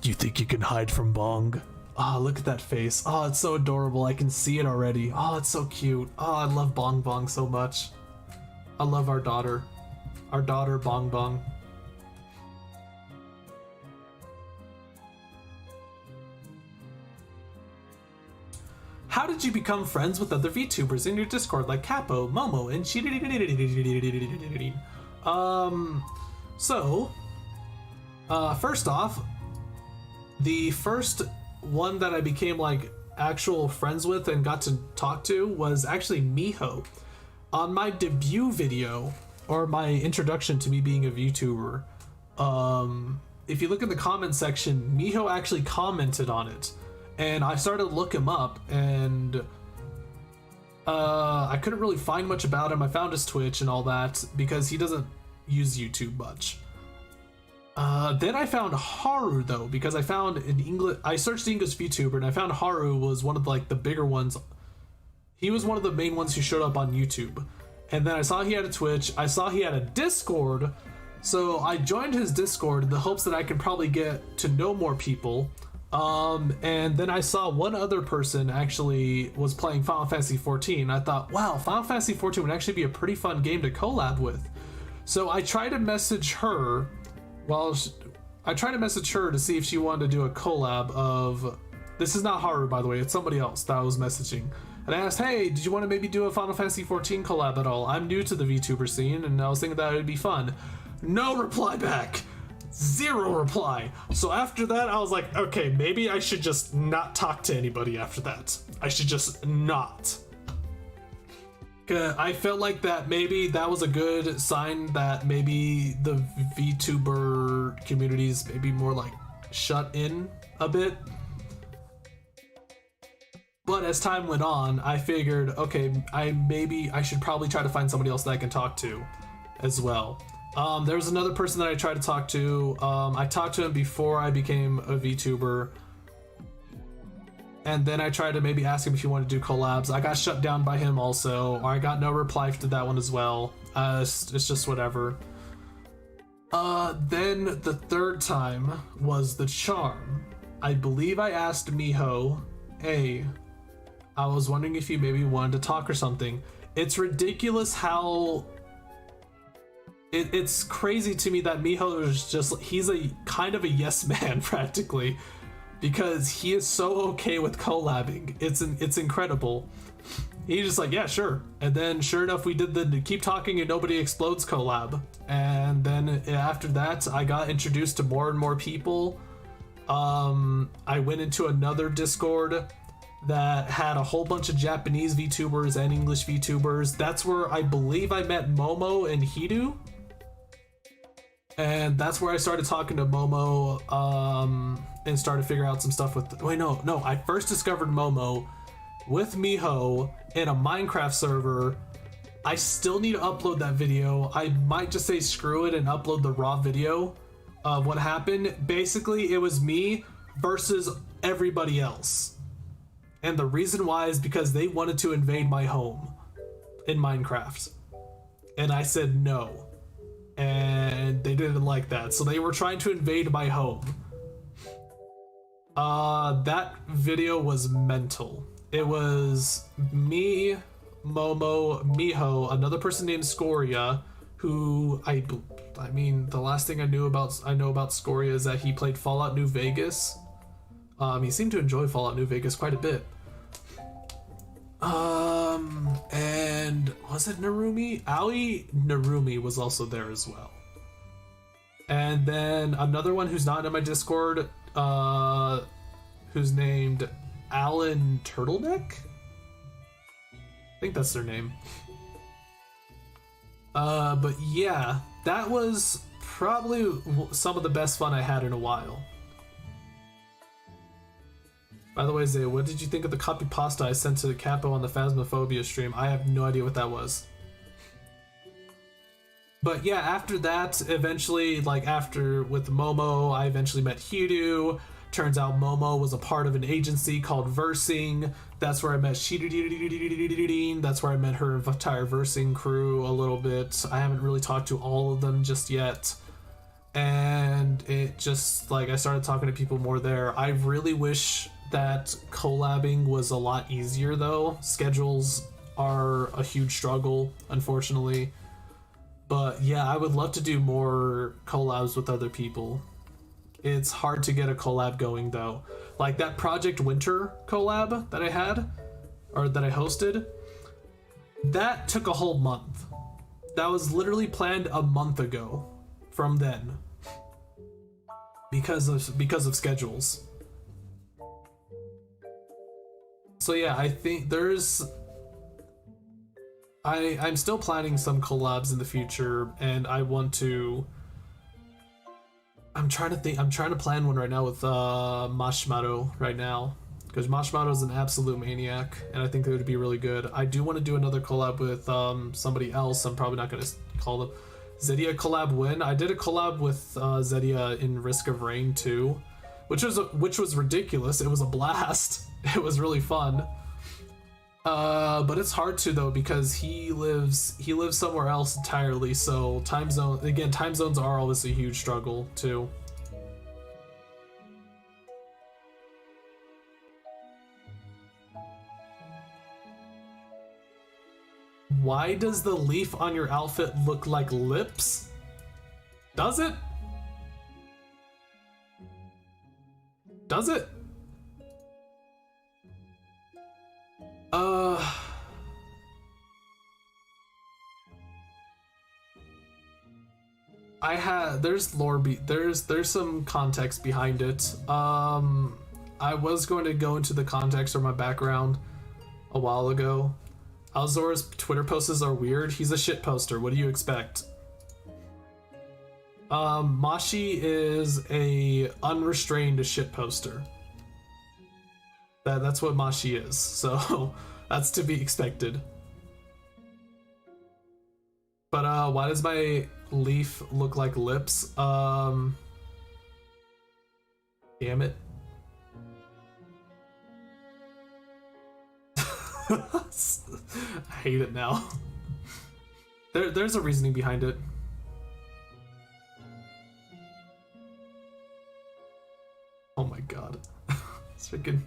You think you can hide from Bong? Oh, look at that face. Oh, it's so adorable. I can see it already. Oh, it's so cute. Oh, I love Bong Bong so much. I love our daughter. Our daughter, Bong Bong. How did you become friends with other VTubers in your Discord like Capo, Momo, and first off, the first one that I became like actual friends with and got to talk to was actually Miho. On my debut video, or my introduction to me being a VTuber, if you look in the comment section, Miho actually commented on it. And I started to look him up, and I couldn't really find much about him. I found his Twitch and all that, because he doesn't use YouTube much. Then I found Haru, though, because I found in English, I searched English VTuber, and I found Haru was one of like the bigger ones. He was one of the main ones who showed up on YouTube. And then I saw he had a Twitch, I saw he had a Discord, so I joined his Discord in the hopes that I could probably get to know more people. And then I saw one other person actually was playing Final Fantasy XIV. I thought, wow, Final Fantasy XIV would actually be a pretty fun game to collab with. So I tried to message her to see if she wanted to do a collab of, this is not Haru, by the way, it's somebody else that I was messaging. And I asked, hey, did you want to maybe do a Final Fantasy XIV collab at all? I'm new to the VTuber scene, and I was thinking that it would be fun. No reply back. Zero reply. So after that, I was like, okay, maybe I should just not talk to anybody after that. I should just not. I felt like that maybe that was a good sign that maybe the VTuber community's maybe more like shut in a bit. But as time went on, I figured, okay, I should probably try to find somebody else that I can talk to as well. There was another person that I tried to talk to. I talked to him before I became a VTuber. And then I tried to maybe ask him if he wanted to do collabs. I got shut down by him also. Or I got no reply to that one as well. It's just whatever. Then the third time was the charm. I believe I asked Miho, hey, I was wondering if you maybe wanted to talk or something. It's ridiculous how... It's crazy to me that Miho is just, he's a kind of a yes man practically, because he is so okay with collabing. It's incredible. He's just like, yeah, sure. And then sure enough, we did the Keep Talking and Nobody Explodes collab. And then after that, I got introduced to more and more people. I went into another Discord that had a whole bunch of Japanese VTubers and English VTubers. That's where I believe I met Momo and Hidu. And that's where I started talking to Momo, and started figuring out some stuff with... Wait, no. I first discovered Momo with Miho in a Minecraft server. I still need to upload that video. I might just say screw it and upload the raw video of what happened. Basically, it was me versus everybody else. And the reason why is because they wanted to invade my home in Minecraft. And I said no. And they didn't like that. So they were trying to invade my home. That video was mental. It was me, Momo, Miho, another person named Scoria, who I mean, the last thing I know about Scoria is that he played Fallout New Vegas. He seemed to enjoy Fallout New Vegas quite a bit. And was it Narumi? Aoi Narumi was also there as well. And then another one who's not in my Discord, who's named Alan Turtleneck? I think that's their name. But yeah, that was probably some of the best fun I had in a while. By the way, Zay, what did you think of the copy pasta I sent to the Capo on the Phasmophobia stream? I have no idea what that was. But yeah, after that, eventually, like after with Momo, I eventually met Hidu. Turns out Momo was a part of an agency called Versing. That's where I met Shiru. That's where I met her entire Versing crew a little bit. I haven't really talked to all of them just yet. And it just, like, I started talking to people more there. I really wish that collabing was a lot easier though. Schedules are a huge struggle, unfortunately. But yeah, I would love to do more collabs with other people. It's hard to get a collab going though. Like that Project Winter collab that I had, or that I hosted, that took a whole month. That was literally planned a month ago from then. Because of schedules. So yeah, I think I'm still planning some collabs in the future, and I want to... I'm trying to plan one right now with Mashmato right now, because Mashmato is an absolute maniac, and I think that would be really good. I do want to do another collab with somebody else. I'm probably not going to call them Zedia collab when. I did a collab with Zedia in Risk of Rain 2, which was ridiculous. It was a blast. It was really fun. But it's hard to though, because he lives somewhere else entirely, so time zones are always a huge struggle too. Why does the leaf on your outfit look like lips? Does it? Does it? There's some context behind it. I was going to go into the context or my background a while ago. Alzora's Twitter posts are weird. He's a shit poster. What do you expect? Mashi is a unrestrained shit poster. That's what Mashi is, so that's to be expected. But why does my leaf look like lips? Damn it. I hate it now. There's a reasoning behind it. Oh my god. It's freaking...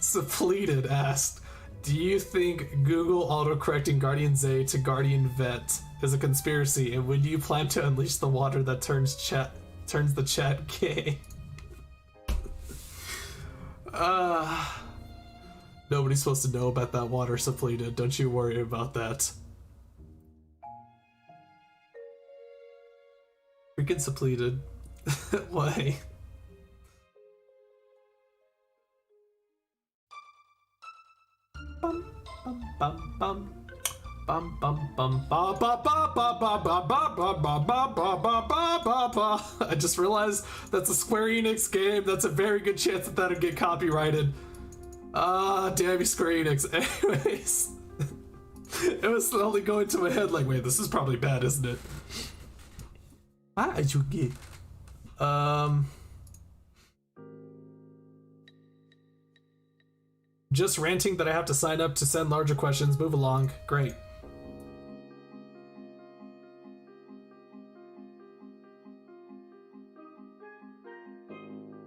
Suppleted asked, do you think Google autocorrecting Guardian Zay to Guardian Vet is a conspiracy, and when do you plan to unleash the water that turns the chat gay? Nobody's supposed to know about that water suppleted. Don't you worry about that. Freaking suppleted. Why? Bum, bum, bum, bum. Bum, bum, bum, ba, ba, ba, ba, ba, ba, ba, ba, ba, ba, ba, ba, ba, ba. I just realized that's a Square Enix game. That's a very good chance that that'll get copyrighted. Damn you, Square Enix. Anyways, it was slowly going to my head like, wait, this is probably bad, isn't it? Just ranting that I have to sign up to send larger questions. Move along. Great.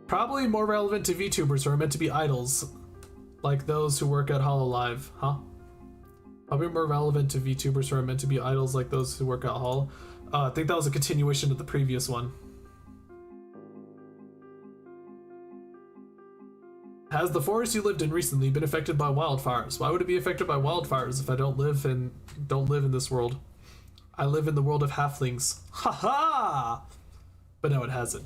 Probably more relevant to VTubers who are meant to be idols, like those who work at HoloLive, huh? Probably more relevant to VTubers who are meant to be idols, like those who work at Holo. I think that was a continuation of the previous one. Has the forest you lived in recently been affected by wildfires? Why would it be affected by wildfires if I don't live in this world? I live in the world of halflings. Ha ha! But no, it hasn't.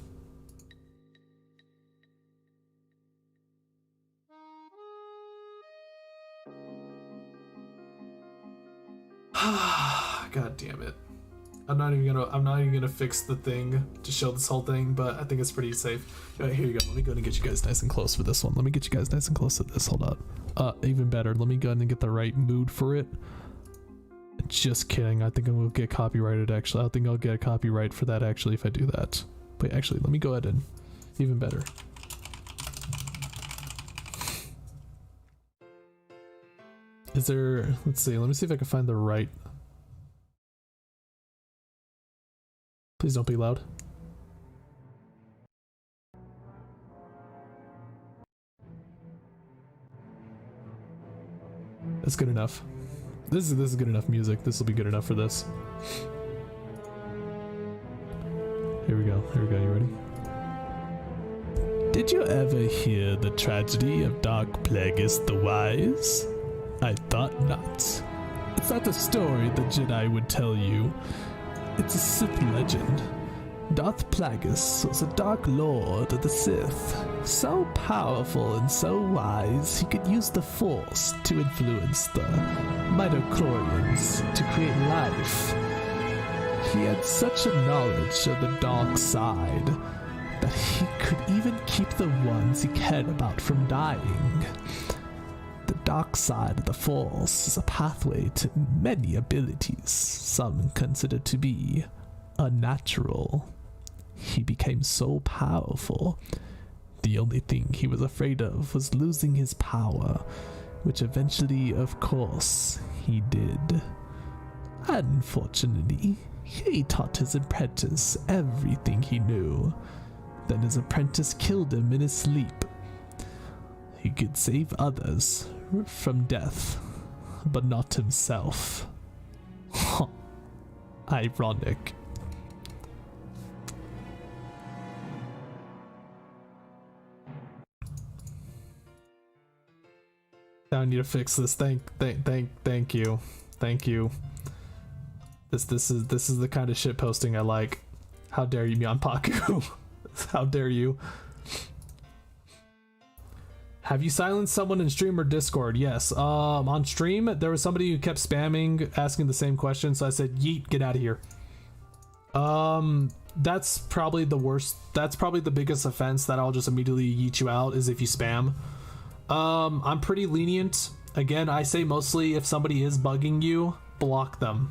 God damn it. I'm not even gonna fix the thing to show this whole thing, but I think it's pretty safe. Right, here you go. Let me go ahead and get you guys nice and close for this one. Let me get you guys nice and close to this. Hold up. Even better. Let me go ahead and get the right mood for it. Just kidding. I think I will get copyrighted, actually. I think I'll get a copyright for that, actually, if I do that. But actually, let me go ahead and... Even better. Is there... Let's see. Let me see if I can find the right... Please don't be loud. That's good enough. This is good enough music. This will be good enough for this. Here we go. Here we go. You ready? Did you ever hear the tragedy of Dark Plagueis the Wise? I thought not. It's not a story the Jedi would tell you. It's a Sith legend. Darth Plagueis was a dark lord of the Sith, so powerful and so wise he could use the Force to influence the midichlorians to create life. He had such a knowledge of the dark side that he could even keep the ones he cared about from dying. The dark side of the Force is a pathway to many abilities, some considered to be unnatural. He became so powerful, the only thing he was afraid of was losing his power, which eventually, of course, he did. Unfortunately, he taught his apprentice everything he knew. Then his apprentice killed him in his sleep. He could save others from death, but not himself. Ironic. I need to fix this. Thank you. Thank you. This is the kind of shit posting I like. How dare you, Myanpaku? How dare you? Have you silenced someone in stream or Discord? Yes. On stream, there was somebody who kept spamming, asking the same question, so I said, yeet, get out of here. That's probably the worst. That's probably the biggest offense that I'll just immediately yeet you out, is if you spam. I'm pretty lenient. Again, I say mostly if somebody is bugging you, block them.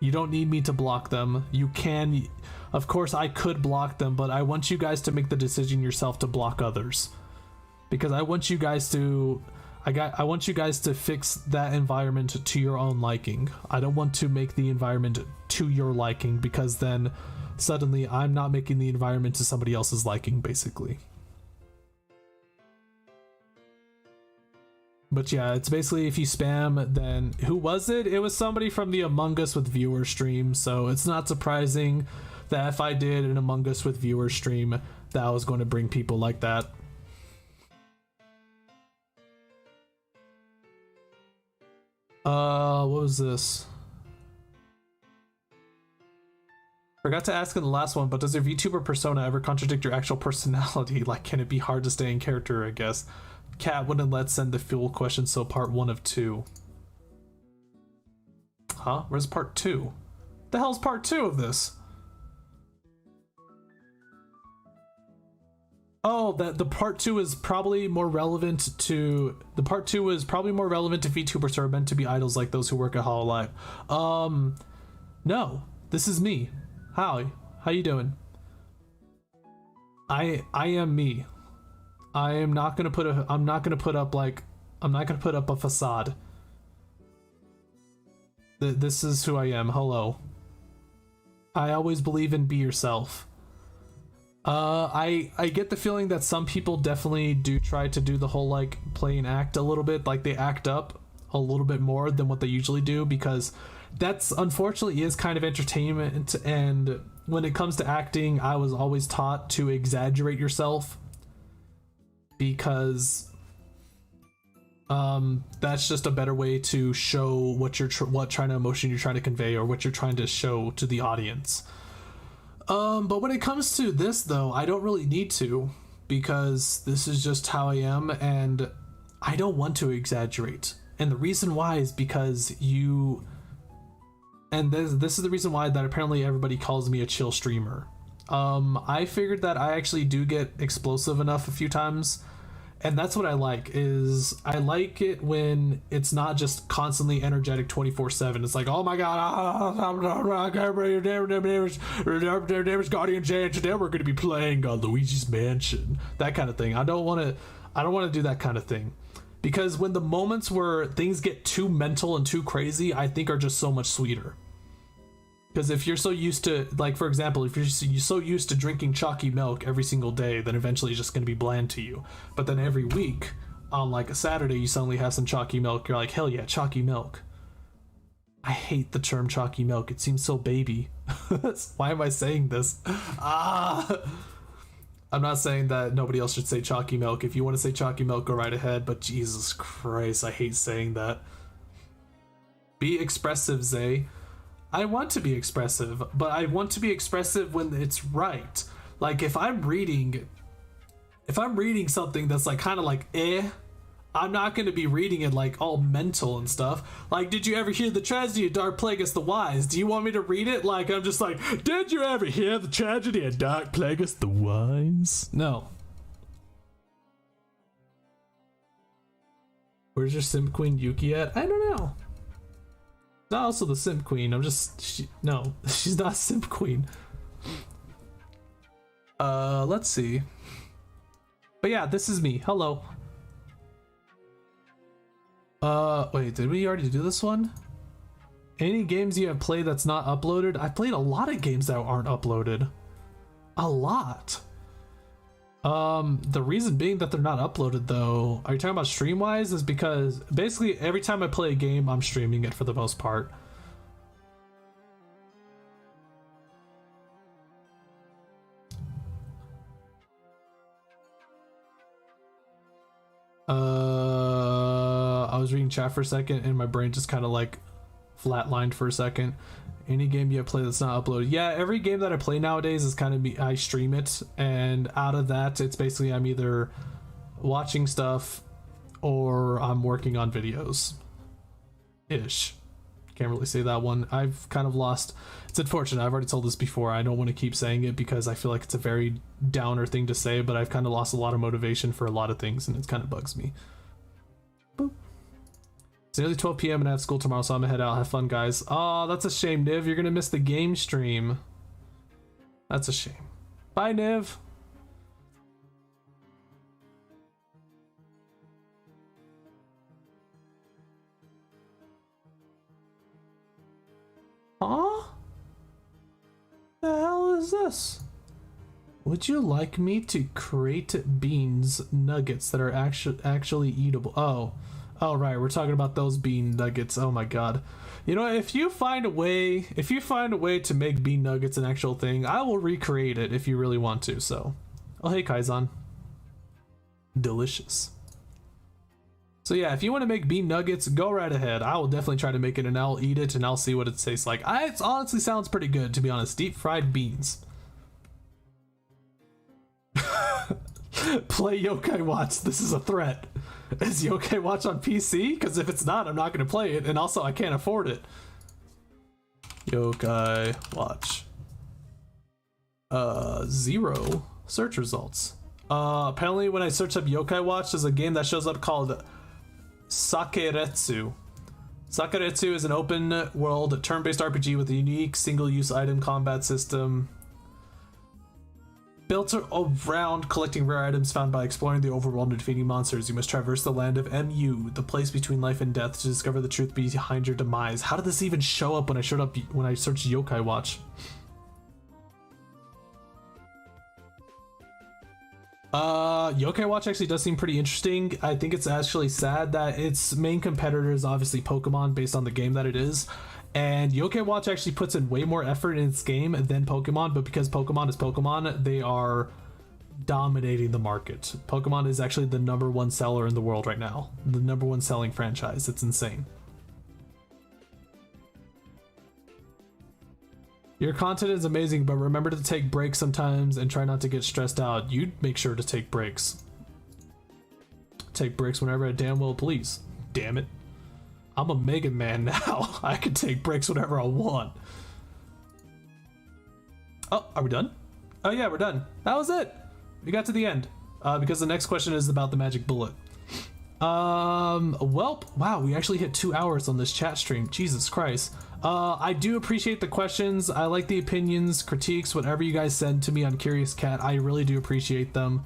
You don't need me to block them. You can, of course I could block them, but I want you guys to make the decision yourself to block others. Because I want you guys to I want you guys to fix that environment to your own liking. I don't want to make the environment to your liking, because then suddenly I'm not making the environment to somebody else's liking, basically. But yeah, it's basically if you spam, then who was it? It was somebody from the Among Us with Viewer stream, so it's not surprising that if I did an Among Us with Viewer stream, that I was going to bring people like that. What was this? Forgot to ask in the last one, but does your VTuber persona ever contradict your actual personality? Like, can it be hard to stay in character, I guess? Cat wouldn't let send the fuel question, so part 1 of 2. Huh? Where's part 2? The hell's part 2 of this? Oh, the part 2 is probably more relevant to VTubers who are meant to be idols like those who work at Hololive. No, this is me. How you doing? I am me. I'm not gonna put up a facade. This is who I am. Hello. I always believe in be yourself. I get the feeling that some people definitely do try to do the whole like play and act a little bit, like they act up a little bit more than what they usually do, because that's unfortunately is kind of entertainment, and when it comes to acting, I was always taught to exaggerate yourself, because that's just a better way to show what kind of emotion you're trying to convey, or what you're trying to show to the audience. But when it comes to this though, I don't really need to, because this is just how I am, and I don't want to exaggerate. And the reason why is because this is the reason why that apparently everybody calls me a chill streamer. I figured that I actually do get explosive enough a few times, and that's what I like. Is I like it when it's not just constantly energetic 24/7. It's like, oh my god, neighbor's Guardian J, and today we're going to be playing on Luigi's Mansion. That kind of thing. I don't want to do that kind of thing, because when the moments where things get too mental and too crazy, I think are just so much sweeter. Because if you're so used to, like, for example, if you're so used to drinking chalky milk every single day, then eventually it's just going to be bland to you. But then every week, on like a Saturday, you suddenly have some chalky milk. You're like, hell yeah, chalky milk. I hate the term chalky milk. It seems so baby. Why am I saying this? I'm not saying that nobody else should say chalky milk. If you want to say chalky milk, go right ahead. But Jesus Christ, I hate saying that. Be expressive, Zay. I want to be expressive, but I want to be expressive when it's right. Like if I'm reading something that's like kind of like I'm not going to be reading it like all mental and stuff. Like, did you ever hear the tragedy of Dark Plagueis the Wise? Do you want me to read it like I'm just like, did you ever hear the tragedy of Dark Plagueis the Wise? No. Where's your simp queen Yuki at? I don't know. Not also the simp queen. I'm just no, she's not simp queen. Let's see. But yeah, this is me. Hello. Wait, did we already do this one? Any games you have played that's not uploaded? I played a lot of games that aren't uploaded. A lot. The reason being that they're not uploaded though, are you talking about stream wise, is because basically every time I play a game, I'm streaming it for the most part. I was reading chat for a second and my brain just kind of like flatlined for a second. Any game you have played that's not uploaded? Yeah, every game that I play nowadays is kind of I stream it, and out of that, it's basically I'm either watching stuff or I'm working on videos. Ish. Can't really say that one. I've kind of lost. It's unfortunate. I've already told this before. I don't want to keep saying it because I feel like it's a very downer thing to say, but I've kind of lost a lot of motivation for a lot of things, and it kind of bugs me. Boop. It's nearly 12 p.m. and I have school tomorrow, so I'm gonna head out. Have fun, guys. Oh, that's a shame, Niv. You're gonna miss the game stream. That's a shame. Bye, Niv. Huh? The hell is this? Would you like me to create beans nuggets that are actually eatable? Oh, right, we're talking about those bean nuggets. Oh my god. You know, if you find a way to make bean nuggets an actual thing, I will recreate it if you really want to. So, oh hey Kaizan. Delicious. So yeah, if you want to make bean nuggets, go right ahead. I will definitely try to make it, and I'll eat it, and I'll see what it tastes like. It honestly sounds pretty good, to be honest. Deep fried beans. Play Yokai Watch. This is a threat. Is Yokai Watch on PC? Because if it's not, I'm not going to play it, and also I can't afford it. Yokai Watch. 0 search results. Apparently when I search up Yokai Watch, there's a game that shows up called Sakeretsu. Sakeretsu is an open world turn-based RPG with a unique single-use item combat system built around collecting rare items found by exploring the overworld and defeating monsters. You must traverse the land of MU, the place between life and death, to discover the truth behind your demise. How did this even show up when I searched Yokai Watch? Yokai Watch actually does seem pretty interesting. I think it's actually sad that its main competitor is obviously Pokemon based on the game that it is. And Yokai Watch actually puts in way more effort in its game than Pokemon, but because Pokemon is Pokemon, they are dominating the market. Pokemon is actually the #1 seller in the world right now. The #1 selling franchise. It's insane. Your content is amazing, but remember to take breaks sometimes and try not to get stressed out. You make sure to take breaks. Take breaks whenever I damn well please. Damn it. I'm a Mega Man now. I can take breaks whenever I want. Oh, are we done? Oh yeah, we're done. That was it. We got to the end. Because the next question is about the magic bullet. Welp. Wow, we actually hit 2 hours on this chat stream. Jesus Christ. I do appreciate the questions. I like the opinions, critiques, whatever you guys send to me on Curious Cat. I really do appreciate them.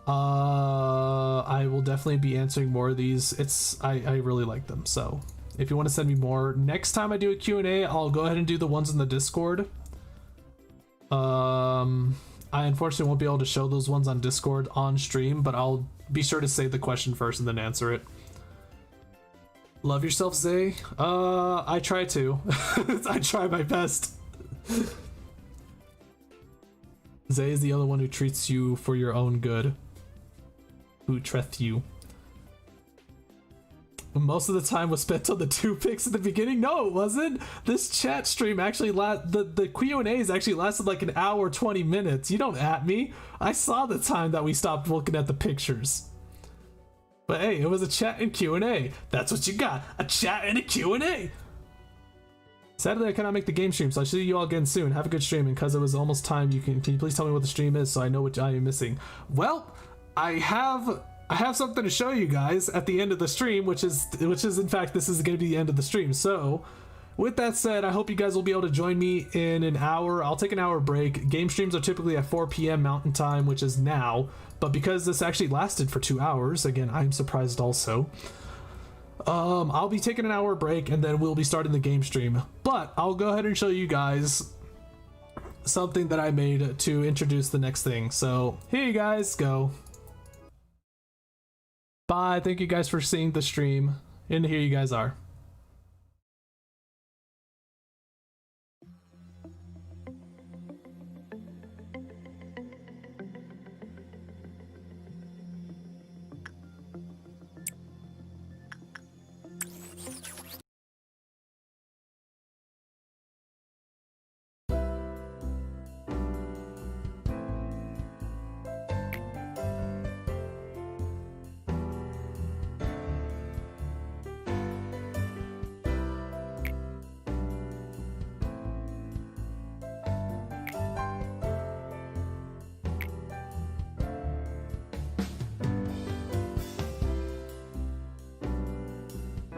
I will definitely be answering more of these. I really like them. So if you want to send me more, next time I do a Q&A, I'll go ahead and do the ones in the Discord. I unfortunately won't be able to show those ones on Discord on stream, but I'll be sure to say the question first and then answer it. Love yourself, Zay? I try to. I try my best. Zay is the only one who treats you for your own good. Who treth you. Most of the time was spent on the 2 picks at the beginning. No, it wasn't. This chat stream actually the Q&As actually lasted like an hour 20 minutes. You don't at me. I saw the time that we stopped looking at the pictures. But hey, it was a chat and Q&A. That's what you got. A chat and a Q&A. Sadly, I cannot make the game stream, so I'll see you all again soon. Have a good stream, and because it was almost time, can you please tell me what the stream is so I know what I am missing? Well, I have something to show you guys at the end of the stream, which is in fact, this is going to be the end of the stream. So with that said, I hope you guys will be able to join me in an hour. I'll take an hour break. Game streams are typically at 4 p.m. Mountain Time, which is now, but because this actually lasted for 2 hours, again, I'm surprised also. I'll be taking an hour break and then we'll be starting the game stream, but I'll go ahead and show you guys something that I made to introduce the next thing. So here you guys go. Bye. Thank you guys for seeing the stream. And here you guys are.